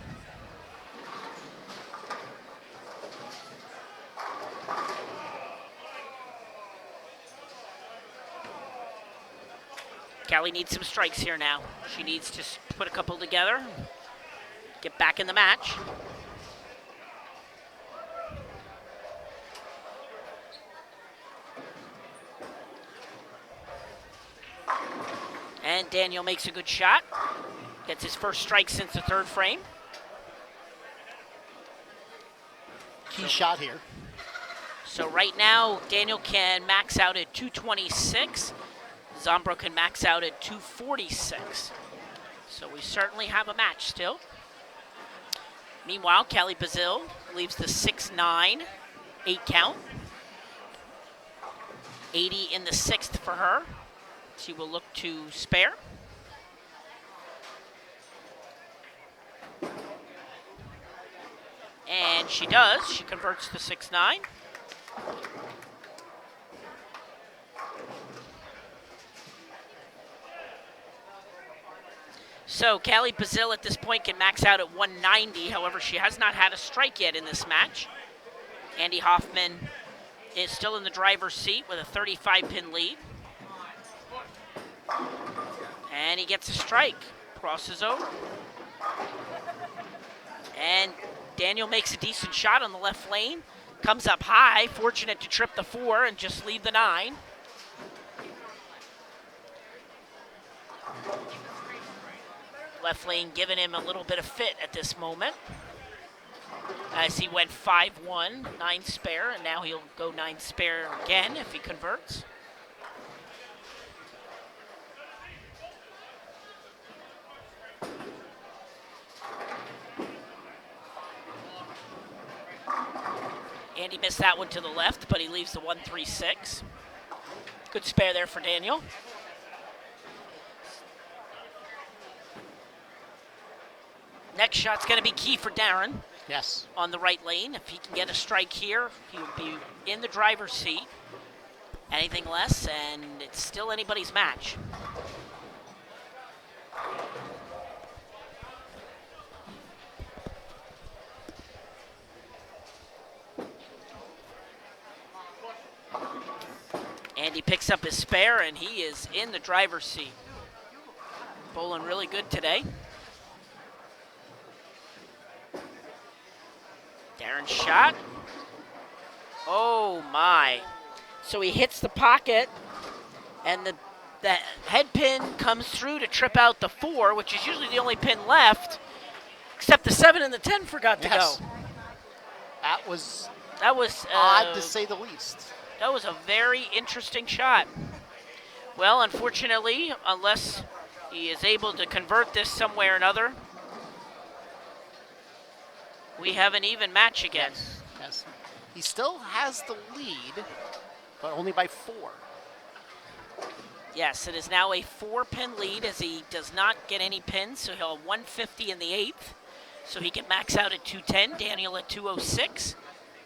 Speaker 3: Callie needs some strikes here now. She needs to put a couple together, get back in the match. And Daniel makes a good shot. Gets his first strike since the third frame.
Speaker 1: Key shot here.
Speaker 3: So right now, Daniel can max out at 226. Zombro can max out at 246. So we certainly have a match still. Meanwhile, Callie Bazil leaves the 6-9, 8 count. 80 in the 6th for her. She will look to spare. And she does. She converts the 6-9. So Callie Bazil at this point can max out at 190. However, she has not had a strike yet in this match. Andy Hoffman is still in the driver's seat with a 35-pin lead. And he gets a strike. Crosses over. And Daniel makes a decent shot on the left lane. Comes up high, fortunate to trip the 4 and just leave the 9. Left lane giving him a little bit of fit at this moment. As he went 5-1, 9 spare, and now he'll go 9 spare again if he converts. Andy missed that one to the left, but he leaves the 1-3-6. Good spare there for Daniel. Next shot's going to be key for Darren.
Speaker 1: Yes.
Speaker 3: On the right lane. If he can get a strike here, he will be in the driver's seat. Anything less, and it's still anybody's match. Andy picks up his spare, and he is in the driver's seat. Bowling really good today. Darren's shot. Oh my. So he hits the pocket, and the head pin comes through to trip out the 4, which is usually the only pin left, except the 7 and the 10 forgot to go.
Speaker 1: That was
Speaker 3: odd
Speaker 1: to say the least.
Speaker 3: That was a very interesting shot. Well, unfortunately, unless he is able to convert this somewhere or another, we have an even match again.
Speaker 1: Yes. He still has the lead, but only by 4.
Speaker 3: Yes, it is now a 4-pin lead as he does not get any pins, so he'll have 150 in the 8th. So he can max out at 210, Daniel at 206.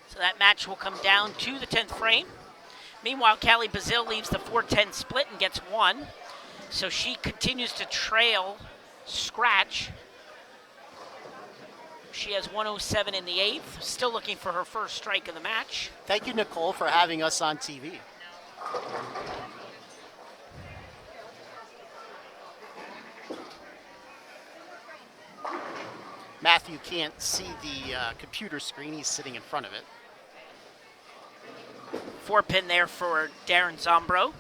Speaker 3: So that match will come down to the 10th frame. Meanwhile, Callie Bazil leaves the 4-10 split and gets 1. So she continues to trail Scratch. She has 107 in the 8th, still looking for her first strike of the match.
Speaker 1: Thank you, Nicole, for having us on TV. Matthew can't see the computer screen. He's sitting in front of it.
Speaker 3: 4-pin there for Darren Zombro.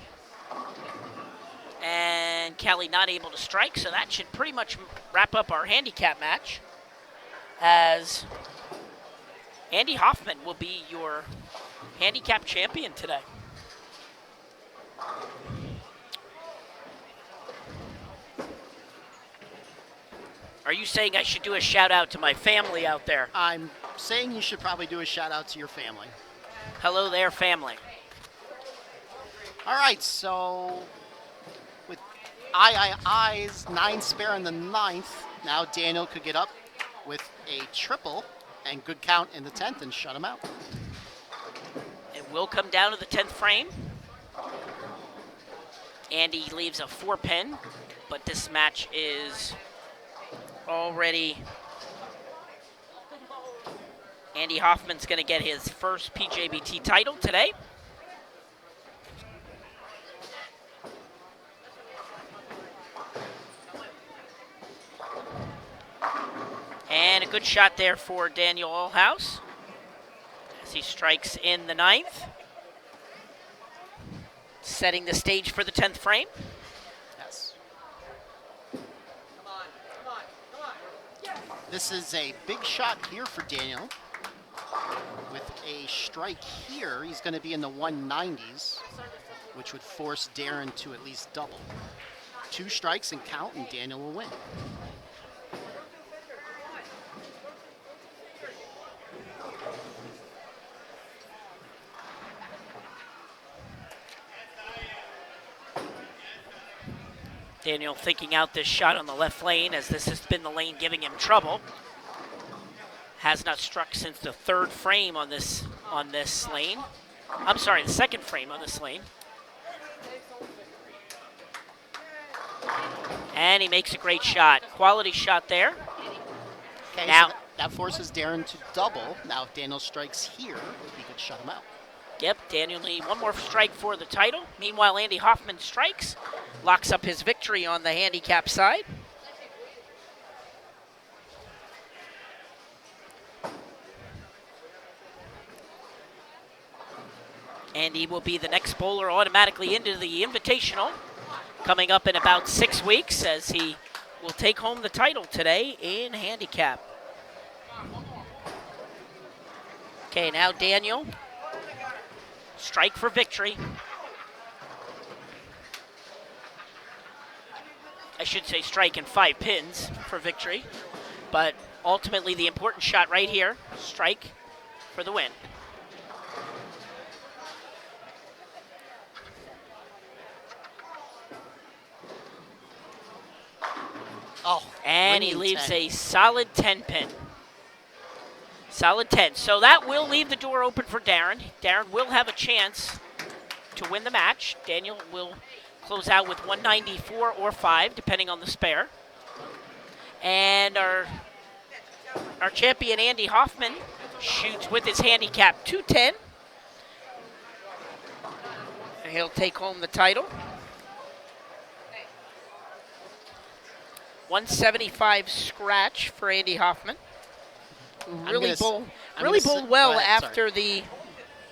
Speaker 3: And Kelly not able to strike, so that should pretty much wrap up our handicap match, as Andy Hoffman will be your handicap champion today. Are you saying I should do a shout out to my family out there?
Speaker 1: I'm saying you should probably do a shout out to your family.
Speaker 3: Hello there, family.
Speaker 1: All right, so with I's 9 spare in the 9th, now Daniel could get up with a triple and good count in the 10th and shut him out.
Speaker 3: It will come down to the 10th frame. Andy leaves a 4-pin, but this match is already... Andy Hoffman's going to get his first PJBT title today. And a good shot there for Daniel Allhouse as he strikes in the 9th. Setting the stage for the 10th frame.
Speaker 1: Yes. This is a big shot here for Daniel. With a strike here, he's going to be in the 190s, which would force Darren to at least double. 2 strikes and count, and Daniel will win.
Speaker 3: Daniel thinking out this shot on the left lane, as this has been the lane giving him trouble. Has not struck since the 3rd frame on this lane. I'm sorry, the 2nd frame on this lane. And he makes a great shot. Quality shot there.
Speaker 1: Okay,
Speaker 3: now
Speaker 1: so that forces Darren to double. Now if Daniel strikes here, he could shut him out.
Speaker 3: Yep, Daniel need one more strike for the title. Meanwhile, Andy Hoffman strikes, locks up his victory on the handicap side. And he will be the next bowler automatically into the Invitational, coming up in about 6 weeks, as he will take home the title today in handicap. Okay, now Daniel, strike for victory. I should say strike and 5 pins for victory, but ultimately the important shot right here, strike for the win.
Speaker 1: Oh,
Speaker 3: and he
Speaker 1: winning
Speaker 3: leaves
Speaker 1: 10.
Speaker 3: a solid 10 pin. Solid 10. So that will leave the door open for Darren. Darren will have a chance to win the match. Daniel will close out with 194 or 5, depending on the spare. And our champion, Andy Hoffman, shoots with his handicap 210. And he'll take home the title. 175 scratch for Andy Hoffman. Really bowled well after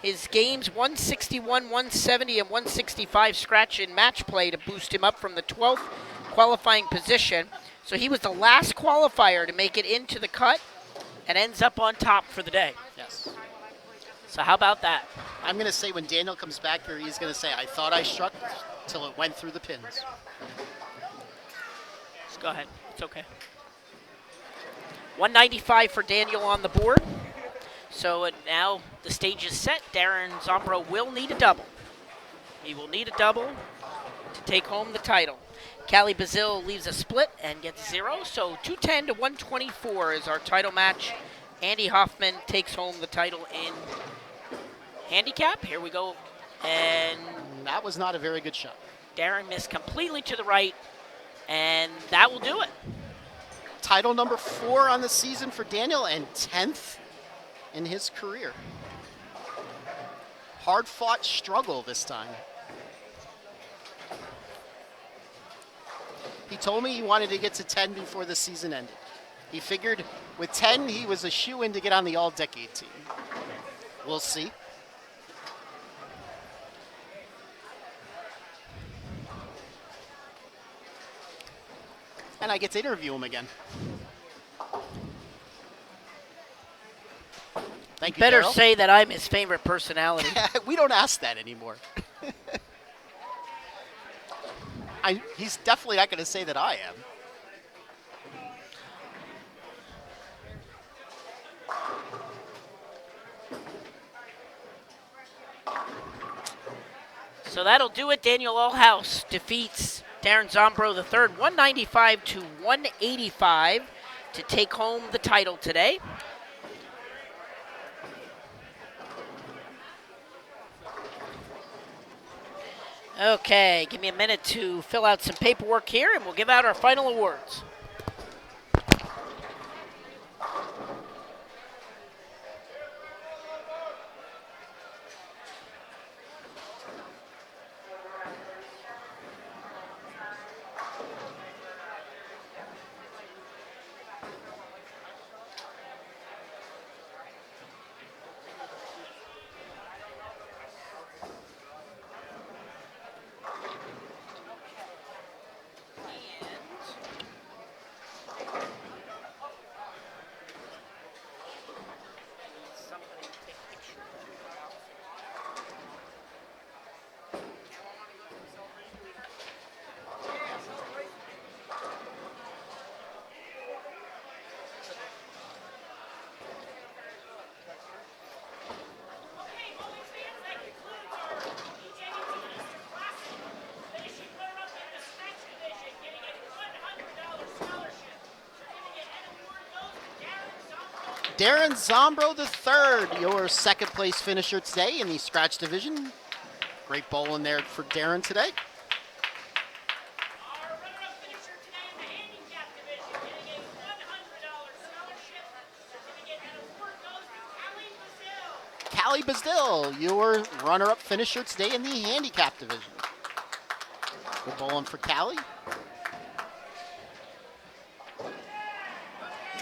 Speaker 3: his games 161, 170, and 165 scratch in match play to boost him up from the 12th qualifying position. So he was the last qualifier to make it into the cut and ends up on top for the day.
Speaker 1: Yes.
Speaker 3: So how about that?
Speaker 1: I'm going to say when Daniel comes back here, he's going to say, I thought I struck till it went through the pins.
Speaker 3: Go ahead. It's okay. 195 for Daniel on the board. So now the stage is set. Darren Zombro will need a double. He will need a double to take home the title. Callie Bazil leaves a split and gets 0. So 210 to 124 is our title match. Andy Hoffman takes home the title in handicap. Here we go. And
Speaker 1: that was not a very good shot.
Speaker 3: Darren missed completely to the right. And that will do it.
Speaker 1: Title number 4 on the season for Daniel and 10th in his career. Hard-fought struggle this time. He told me he wanted to get to 10 before the season ended. He figured with 10, he was a shoo-in to get on the all-decade team. We'll see. And I get to interview him again. Thank you,
Speaker 3: Better
Speaker 1: Daryl.
Speaker 3: say that I'm his favorite personality.
Speaker 1: We don't ask that anymore. He's definitely not going to say that I am.
Speaker 3: So that'll do it. Daniel Allhouse defeats Darren Zombro III, 195 to 185, to take home the title today. Okay, give me a minute to fill out some paperwork here, and we'll give out our final awards.
Speaker 4: Okay, Bowling fans, that concludes our PJBT Easter Classic. Finishing runner-up in the scratch division, getting a $100 scholarship. Certificate and award goes to Darren Zombro.
Speaker 1: Darren Zombro III, your second place finisher today in the scratch division. Great bowling there for Darren today.
Speaker 4: Our runner-up finisher today in the handicap division, getting a $100 scholarship. Certificate and award goes to
Speaker 1: Callie
Speaker 4: Callie Brazil.
Speaker 1: Bazdil, your runner-up finisher today in the handicap division. Good bowling for Callie.
Speaker 4: Okay,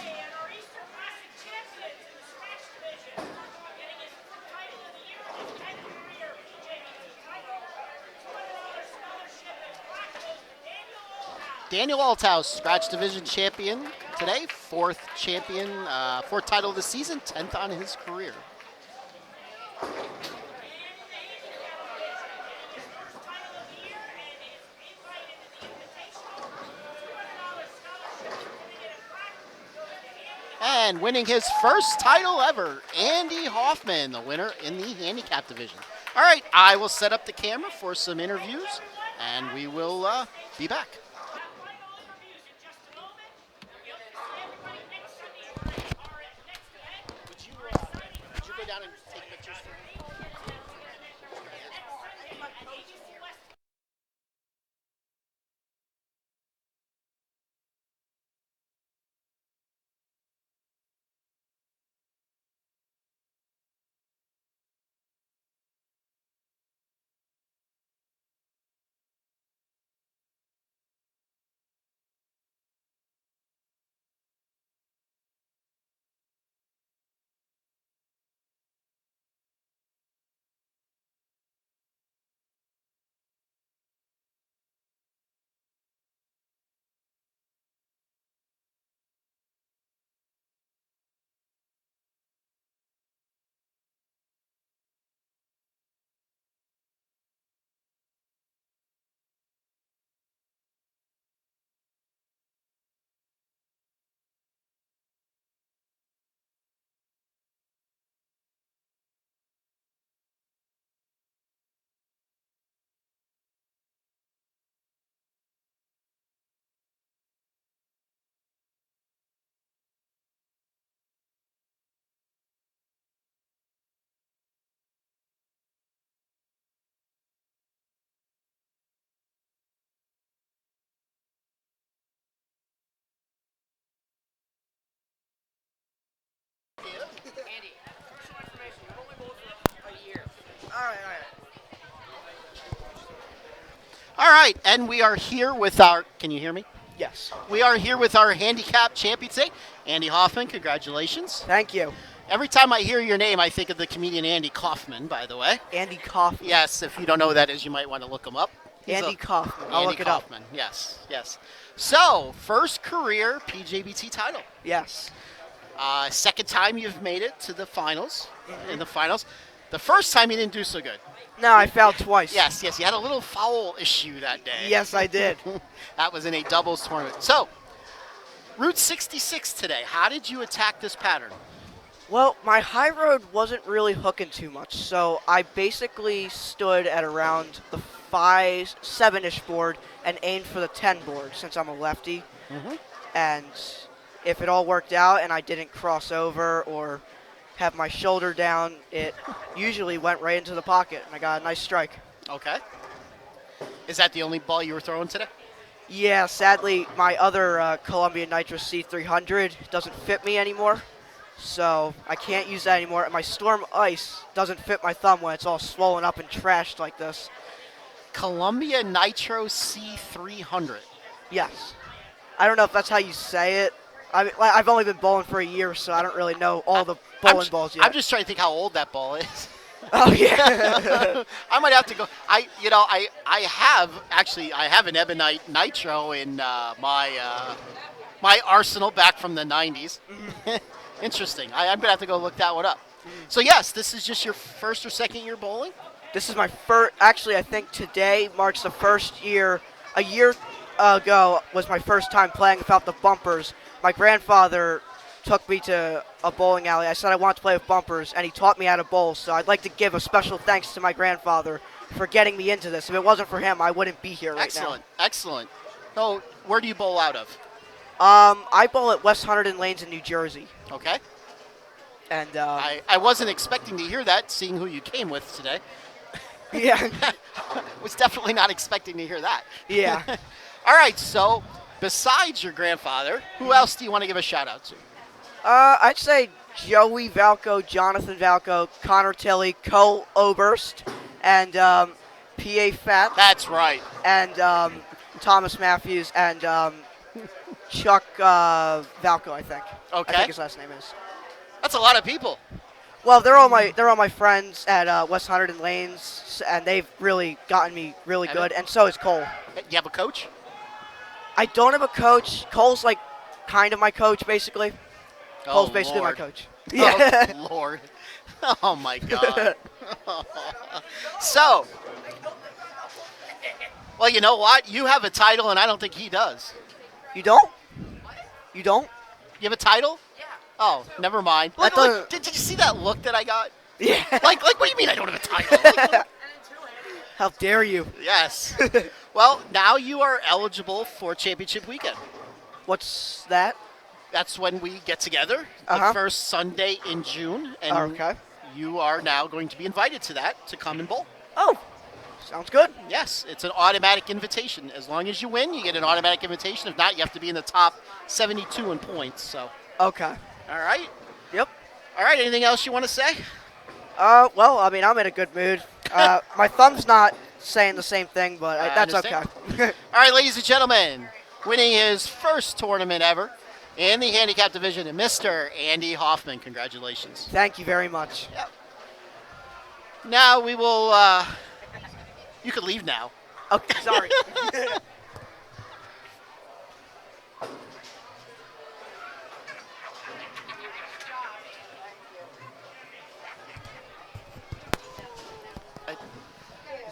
Speaker 4: and our Easter Classic champions in the scratch division, getting his fourth title of the year and his 10th career PJBT title. $200 scholarship and plaque goes to Daniel Oldhouse.
Speaker 1: Daniel Althouse, scratch division champion today. Fourth champion, fourth title of the season, 10th on his career.
Speaker 4: And in the handicap division, getting his first title of the year and his invite into the Invitational. $200 scholarship certificate and plaque goes to Andy.
Speaker 1: And winning his first title ever, Andy Hoffman, the winner in the handicap division. All right, I will set up the camera for some interviews, and we will be back.
Speaker 4: Final interviews in just a moment. We hope to see everybody next Sunday at our next event.
Speaker 1: Would you go down and take pictures for me?
Speaker 3: Andy, personal information. You've only bowled for a year.
Speaker 5: All right.
Speaker 1: All right, and we are here with our, can you hear me?
Speaker 5: Yes.
Speaker 1: We are here with our handicap champion today, Andy Hoffman. Congratulations.
Speaker 5: Thank you.
Speaker 1: Every time I hear your name, I think of the comedian Andy Kaufman, by the way.
Speaker 5: Andy Kaufman.
Speaker 1: Yes, if you don't know who that is, you might want to look him up.
Speaker 5: Andy Kaufman. I'll
Speaker 1: Andy
Speaker 5: look it
Speaker 1: Kaufman. Yes, yes. So, first career PJBT title.
Speaker 5: up. Yes.
Speaker 1: Second time you've made it to the finals. In the finals. The first time you didn't do so good.
Speaker 5: No, I fouled twice.
Speaker 1: Yes, yes. You had a little foul issue that day.
Speaker 5: Yes, I did.
Speaker 1: That was in a doubles tournament. So, Route 66 today. How did you attack this pattern?
Speaker 5: Well, my high road wasn't really hooking too much, so I basically stood at around the 7-ish board and aimed for the 10 board since I'm a lefty. And if it all worked out and I didn't cross over or have my shoulder down, it usually went right into the pocket, and I got a nice strike.
Speaker 1: Okay. Is that the only ball you were throwing today?
Speaker 5: Yeah, sadly, my other Columbia Nitro C300 doesn't fit me anymore, so I can't use that anymore. And my Storm Ice doesn't fit my thumb when it's all swollen up and trashed like this.
Speaker 1: Columbia Nitro C300.
Speaker 5: Yes. I don't know if that's how you say it. I mean, I've only been bowling for a year, so I don't really know all the bowling balls yet.
Speaker 1: I'm just trying to think how old that ball is.
Speaker 5: Oh, yeah.
Speaker 1: I might have to go. I have an Ebonite Nitro in my arsenal back from the 90s. Interesting. I'm gonna have to go look that one up. So yes, this is just your first or second year bowling.
Speaker 5: This is my first. Actually, I think today marks the first year. A year ago was my first time playing without the bumpers. My grandfather took me to a bowling alley. I said I want to play with bumpers, and he taught me how to bowl. So I'd like to give a special thanks to my grandfather for getting me into this. If it wasn't for him, I wouldn't be here right
Speaker 1: Excellent, excellent. So where do you bowl out of?
Speaker 5: now. I bowl at West Hunterdon Lanes in New Jersey,
Speaker 1: Okay.
Speaker 5: and
Speaker 1: I wasn't expecting to hear that, seeing who you came with today.
Speaker 5: yeah,
Speaker 1: Was definitely not expecting to hear that.
Speaker 5: yeah.
Speaker 1: All right, so besides your grandfather, who else do you want to give a shout out to?
Speaker 5: I'd say Joey Valco, Jonathan Valco, Connor Tilley, Cole Oberst, and P.A. Fat,
Speaker 1: That's right.
Speaker 5: and Thomas Matthews, and Chuck Valco, I think. I
Speaker 1: Okay.
Speaker 5: think his last name is.
Speaker 1: That's a lot of people.
Speaker 5: Well, they're all my friends at West Hunterdon Lanes, and they've really gotten me really
Speaker 1: And
Speaker 5: good, and so is Cole.
Speaker 1: You have a coach?
Speaker 5: I don't have a coach. Cole's like kind of my coach, basically. Cole's basically my
Speaker 1: Lord.
Speaker 5: coach.
Speaker 1: Oh, Lord. Oh, my God. So, well, you know what? You have a title, and I don't think he does.
Speaker 5: You don't? You don't?
Speaker 1: You have a title?
Speaker 3: Yeah.
Speaker 1: Oh, never mind.
Speaker 5: That
Speaker 1: Look,
Speaker 5: doesn't-
Speaker 1: did you see that look that I got?
Speaker 5: Yeah.
Speaker 1: Like, what do you mean I don't have a title?
Speaker 5: How dare you?
Speaker 1: Yes. Well, now you are eligible for championship weekend.
Speaker 5: What's that?
Speaker 1: That's when we get together, the
Speaker 5: Uh-huh.
Speaker 1: first Sunday in June, and
Speaker 5: Okay.
Speaker 1: you are now going to be invited to that to come and bowl.
Speaker 5: Oh, sounds good.
Speaker 1: Yes, it's an automatic invitation. As long as you win, you get an automatic invitation. If not, you have to be in the top 72 in points. So,
Speaker 5: Okay.
Speaker 1: all right.
Speaker 5: Yep.
Speaker 1: All right, anything else you want to say?
Speaker 5: Well, I mean, I'm in a good mood. My thumb's not saying the same thing, but
Speaker 1: I
Speaker 5: that's
Speaker 1: understand.
Speaker 5: okay.
Speaker 1: All right, ladies and gentlemen, winning his first tournament ever in the handicap division, Mr. Andy Hoffman. Congratulations.
Speaker 5: Thank you very much.
Speaker 1: Now we will, you can leave now.
Speaker 5: Okay, sorry.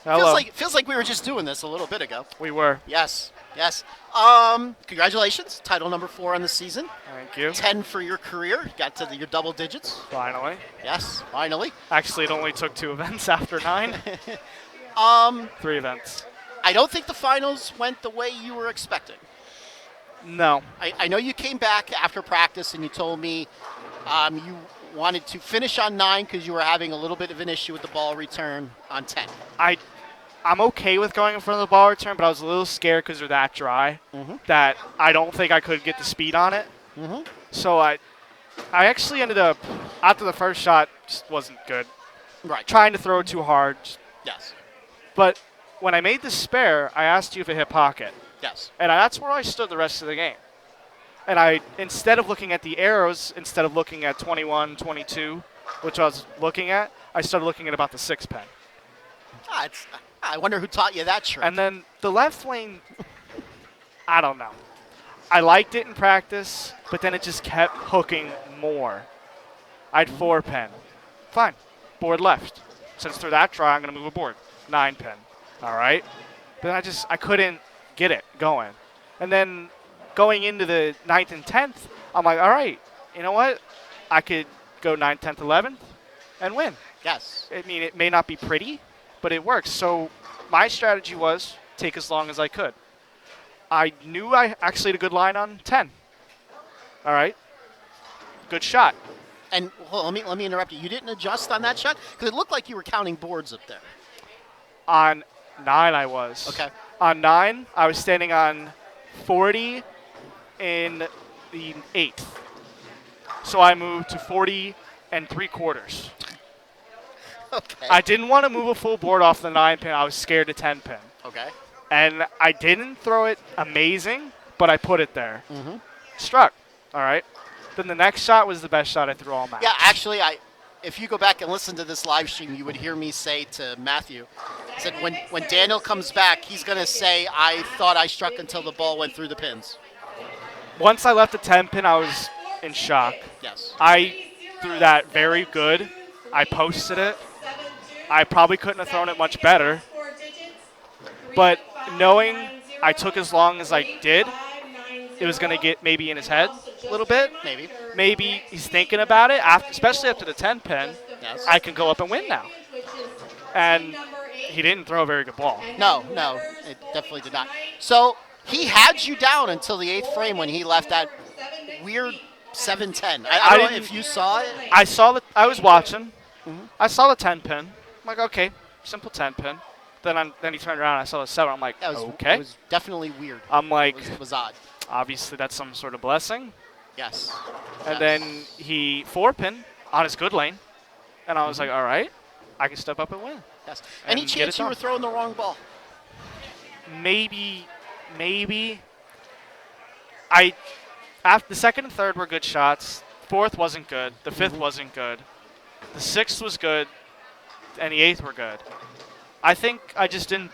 Speaker 2: Hello.
Speaker 1: Feels like we were just doing this a little bit ago.
Speaker 2: We were.
Speaker 1: Yes, yes. Congratulations, title number 4 on the season.
Speaker 2: Thank you.
Speaker 1: 10 for your career. Got to your double digits.
Speaker 2: Finally.
Speaker 1: Yes, finally.
Speaker 2: Actually, it only took 2 events after 9. 3 events.
Speaker 1: I don't think the finals went the way you were expecting.
Speaker 2: No.
Speaker 1: I know you came back after practice and you told me you wanted to finish on 9 because you were having a little bit of an issue with the ball return on 10.
Speaker 2: I'm okay with going in front of the ball return, but I was a little scared because they're that dry that I don't think I could get the speed on it. So I actually ended up, after the first shot, just wasn't good.
Speaker 1: Right.
Speaker 2: Trying to throw too hard.
Speaker 1: Yes.
Speaker 2: But when I made the spare, I asked you if it hit pocket.
Speaker 1: Yes.
Speaker 2: And that's where I stood the rest of the game. And instead of looking at the arrows, instead of looking at 21, 22, which I was looking at, I started looking at about the 6 pen.
Speaker 1: I wonder who taught you that trick.
Speaker 2: And then the left lane, I don't know. I liked it in practice, but then it just kept hooking more. I'd 4-pin. Fine. Board left. Since they're that dry, I'm going to move a board. 9-pin. All right? Then I couldn't get it going. And then going into the 9th and 10th, I'm like, all right, you know what? I could go 9th, 10th, 11th and win.
Speaker 1: Yes.
Speaker 2: I mean, it may not be pretty, but it works. So my strategy was take as long as I could. I knew I actually had a good line on 10. All right? Good shot.
Speaker 1: And hold on, let me interrupt you. You didn't adjust on that shot? Because it looked like you were counting boards up there.
Speaker 2: On 9, I was.
Speaker 1: Okay.
Speaker 2: On 9, I was standing on 40 in the 8th. So I moved to 40 and 3/4.
Speaker 1: Okay.
Speaker 2: I didn't want to move a full board off the 9-pin. I was scared to 10-pin.
Speaker 1: Okay.
Speaker 2: And I didn't throw it amazing, but I put it there.
Speaker 1: Mm-hmm.
Speaker 2: Struck. All right. Then the next shot was the best shot I threw all match.
Speaker 1: Yeah, actually, if you go back and listen to this live stream, you would hear me say to Matthew, I said, when Daniel comes back, he's going to say, I thought I struck until the ball went through the pins.
Speaker 2: Once I left the 10-pin, I was in shock.
Speaker 1: Yes.
Speaker 2: I threw that very good. I posted it. I probably couldn't have thrown it much better. But knowing I took as long as I did, it was going to get maybe in his head a little bit.
Speaker 1: Maybe.
Speaker 2: Maybe he's thinking about it, especially after the 10-pin.
Speaker 1: Yes.
Speaker 2: I can go up and win now. And he didn't throw a very good ball.
Speaker 1: No, it definitely did not. So he had you down until the 8th frame when he left that weird 7-10. I don't know if you saw it.
Speaker 2: I was watching. I saw the 10-pin. I'm like, okay, simple 10-pin. Then he turned around and I saw the 7. I'm like,
Speaker 1: That was,
Speaker 2: okay.
Speaker 1: It was definitely weird.
Speaker 2: I'm like,
Speaker 1: It was odd.
Speaker 2: obviously that's some sort of blessing.
Speaker 1: Yes.
Speaker 2: And
Speaker 1: Yes.
Speaker 2: then he 4-pin on his good lane. And I was like, all right, I can step up and win.
Speaker 1: Yes.
Speaker 2: and
Speaker 1: Any
Speaker 2: get
Speaker 1: chance
Speaker 2: it
Speaker 1: you
Speaker 2: done.
Speaker 1: were throwing the wrong ball?
Speaker 2: Maybe. After the 2nd and 3rd were good shots. 4th wasn't good. The 5th wasn't good. The 6th was good. And the 8th were good. I think I just didn't.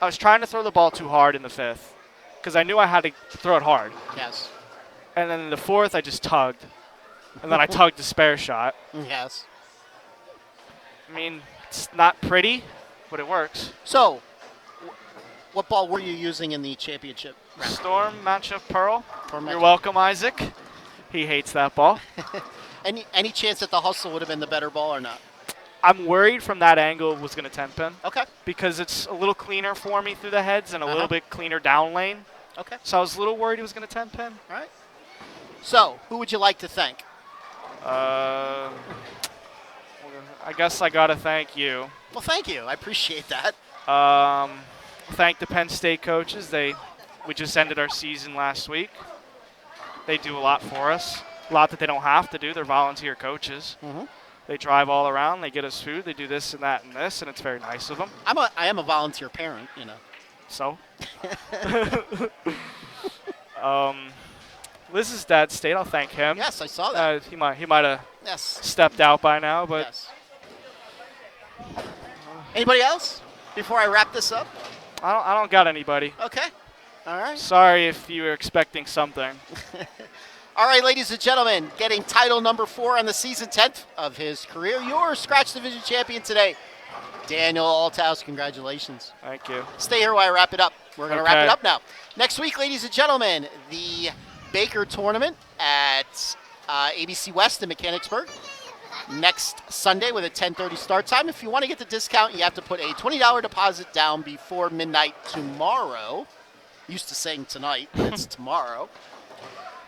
Speaker 2: I was trying to throw the ball too hard in the 5th because I knew I had to throw it hard.
Speaker 1: Yes.
Speaker 2: And then in the 4th, I just tugged. And then I tugged the spare shot.
Speaker 1: Yes.
Speaker 2: I mean, it's not pretty, but it works.
Speaker 1: So, what ball were you using in the championship round?
Speaker 2: Storm matchup Pearl.
Speaker 1: Storm
Speaker 2: You're
Speaker 1: matchup.
Speaker 2: welcome, Isaac. He hates that ball.
Speaker 1: Any chance that the hustle would have been the better ball or not?
Speaker 2: I'm worried from that angle it was going to 10-pin
Speaker 1: Okay.
Speaker 2: because it's a little cleaner for me through the heads and a
Speaker 1: Uh-huh.
Speaker 2: little bit cleaner down lane.
Speaker 1: Okay.
Speaker 2: So I was a little worried he was going to 10-pin.
Speaker 1: All right. So, who would you like to thank?
Speaker 2: I guess I got to thank you.
Speaker 1: Well, thank you. I appreciate that.
Speaker 2: Thank the Penn State coaches. We just ended our season last week. They do a lot for us. A lot that they don't have to do. They're volunteer coaches.
Speaker 1: Mm-hmm.
Speaker 2: They drive all around. They get us food. They do this and that and this, and it's very nice of them.
Speaker 1: I am a volunteer parent, you know.
Speaker 2: So, Liz's dad stayed. I'll thank him.
Speaker 1: Yes, I saw that.
Speaker 2: He might have
Speaker 1: Yes.
Speaker 2: stepped out by now, but
Speaker 1: Yes. Anybody else before I wrap this up?
Speaker 2: I don't got anybody.
Speaker 1: Okay. All right.
Speaker 2: Sorry if you were expecting something.
Speaker 1: All right, ladies and gentlemen, getting title number 4 on the season 10th of his career, your Scratch Division champion today, Daniel Althouse. Congratulations.
Speaker 2: Thank you.
Speaker 1: Stay here while I wrap it up. We're going to wrap
Speaker 2: Okay.
Speaker 1: it up now. Next week, ladies and gentlemen, the Baker Tournament at ABC West in Mechanicsburg. Next Sunday with a 10:30 start time. If you want to get the discount, you have to put a $20 deposit down before midnight tomorrow. Used to saying tonight, but it's tomorrow.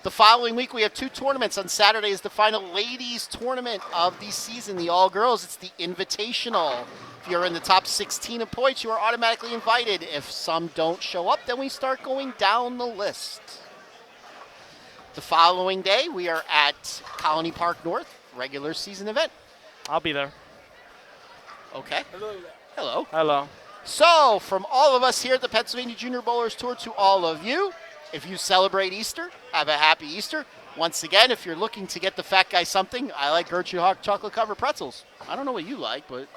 Speaker 1: The following week, we have 2 tournaments. On Saturday is the final ladies tournament of the season, the all-girls. It's the Invitational. If you're in the top 16 of points, you are automatically invited. If some don't show up, then we start going down the list. The following day, we are at Colony Park North, regular season event.
Speaker 2: I'll be there.
Speaker 1: Okay. Hello.
Speaker 2: Hello.
Speaker 1: So, from all of us here at the Pennsylvania Junior Bowlers Tour to all of you, if you celebrate Easter, have a happy Easter. Once again, if you're looking to get the fat guy something, I like Gertrude Hawk chocolate covered pretzels. I don't know what you like, but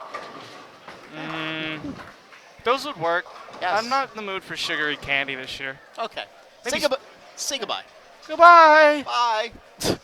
Speaker 2: Those would work.
Speaker 1: Yes.
Speaker 2: I'm not in the mood for sugary candy this year.
Speaker 1: Okay.
Speaker 2: Maybe
Speaker 1: Say goodbye.
Speaker 2: Goodbye.
Speaker 1: Bye.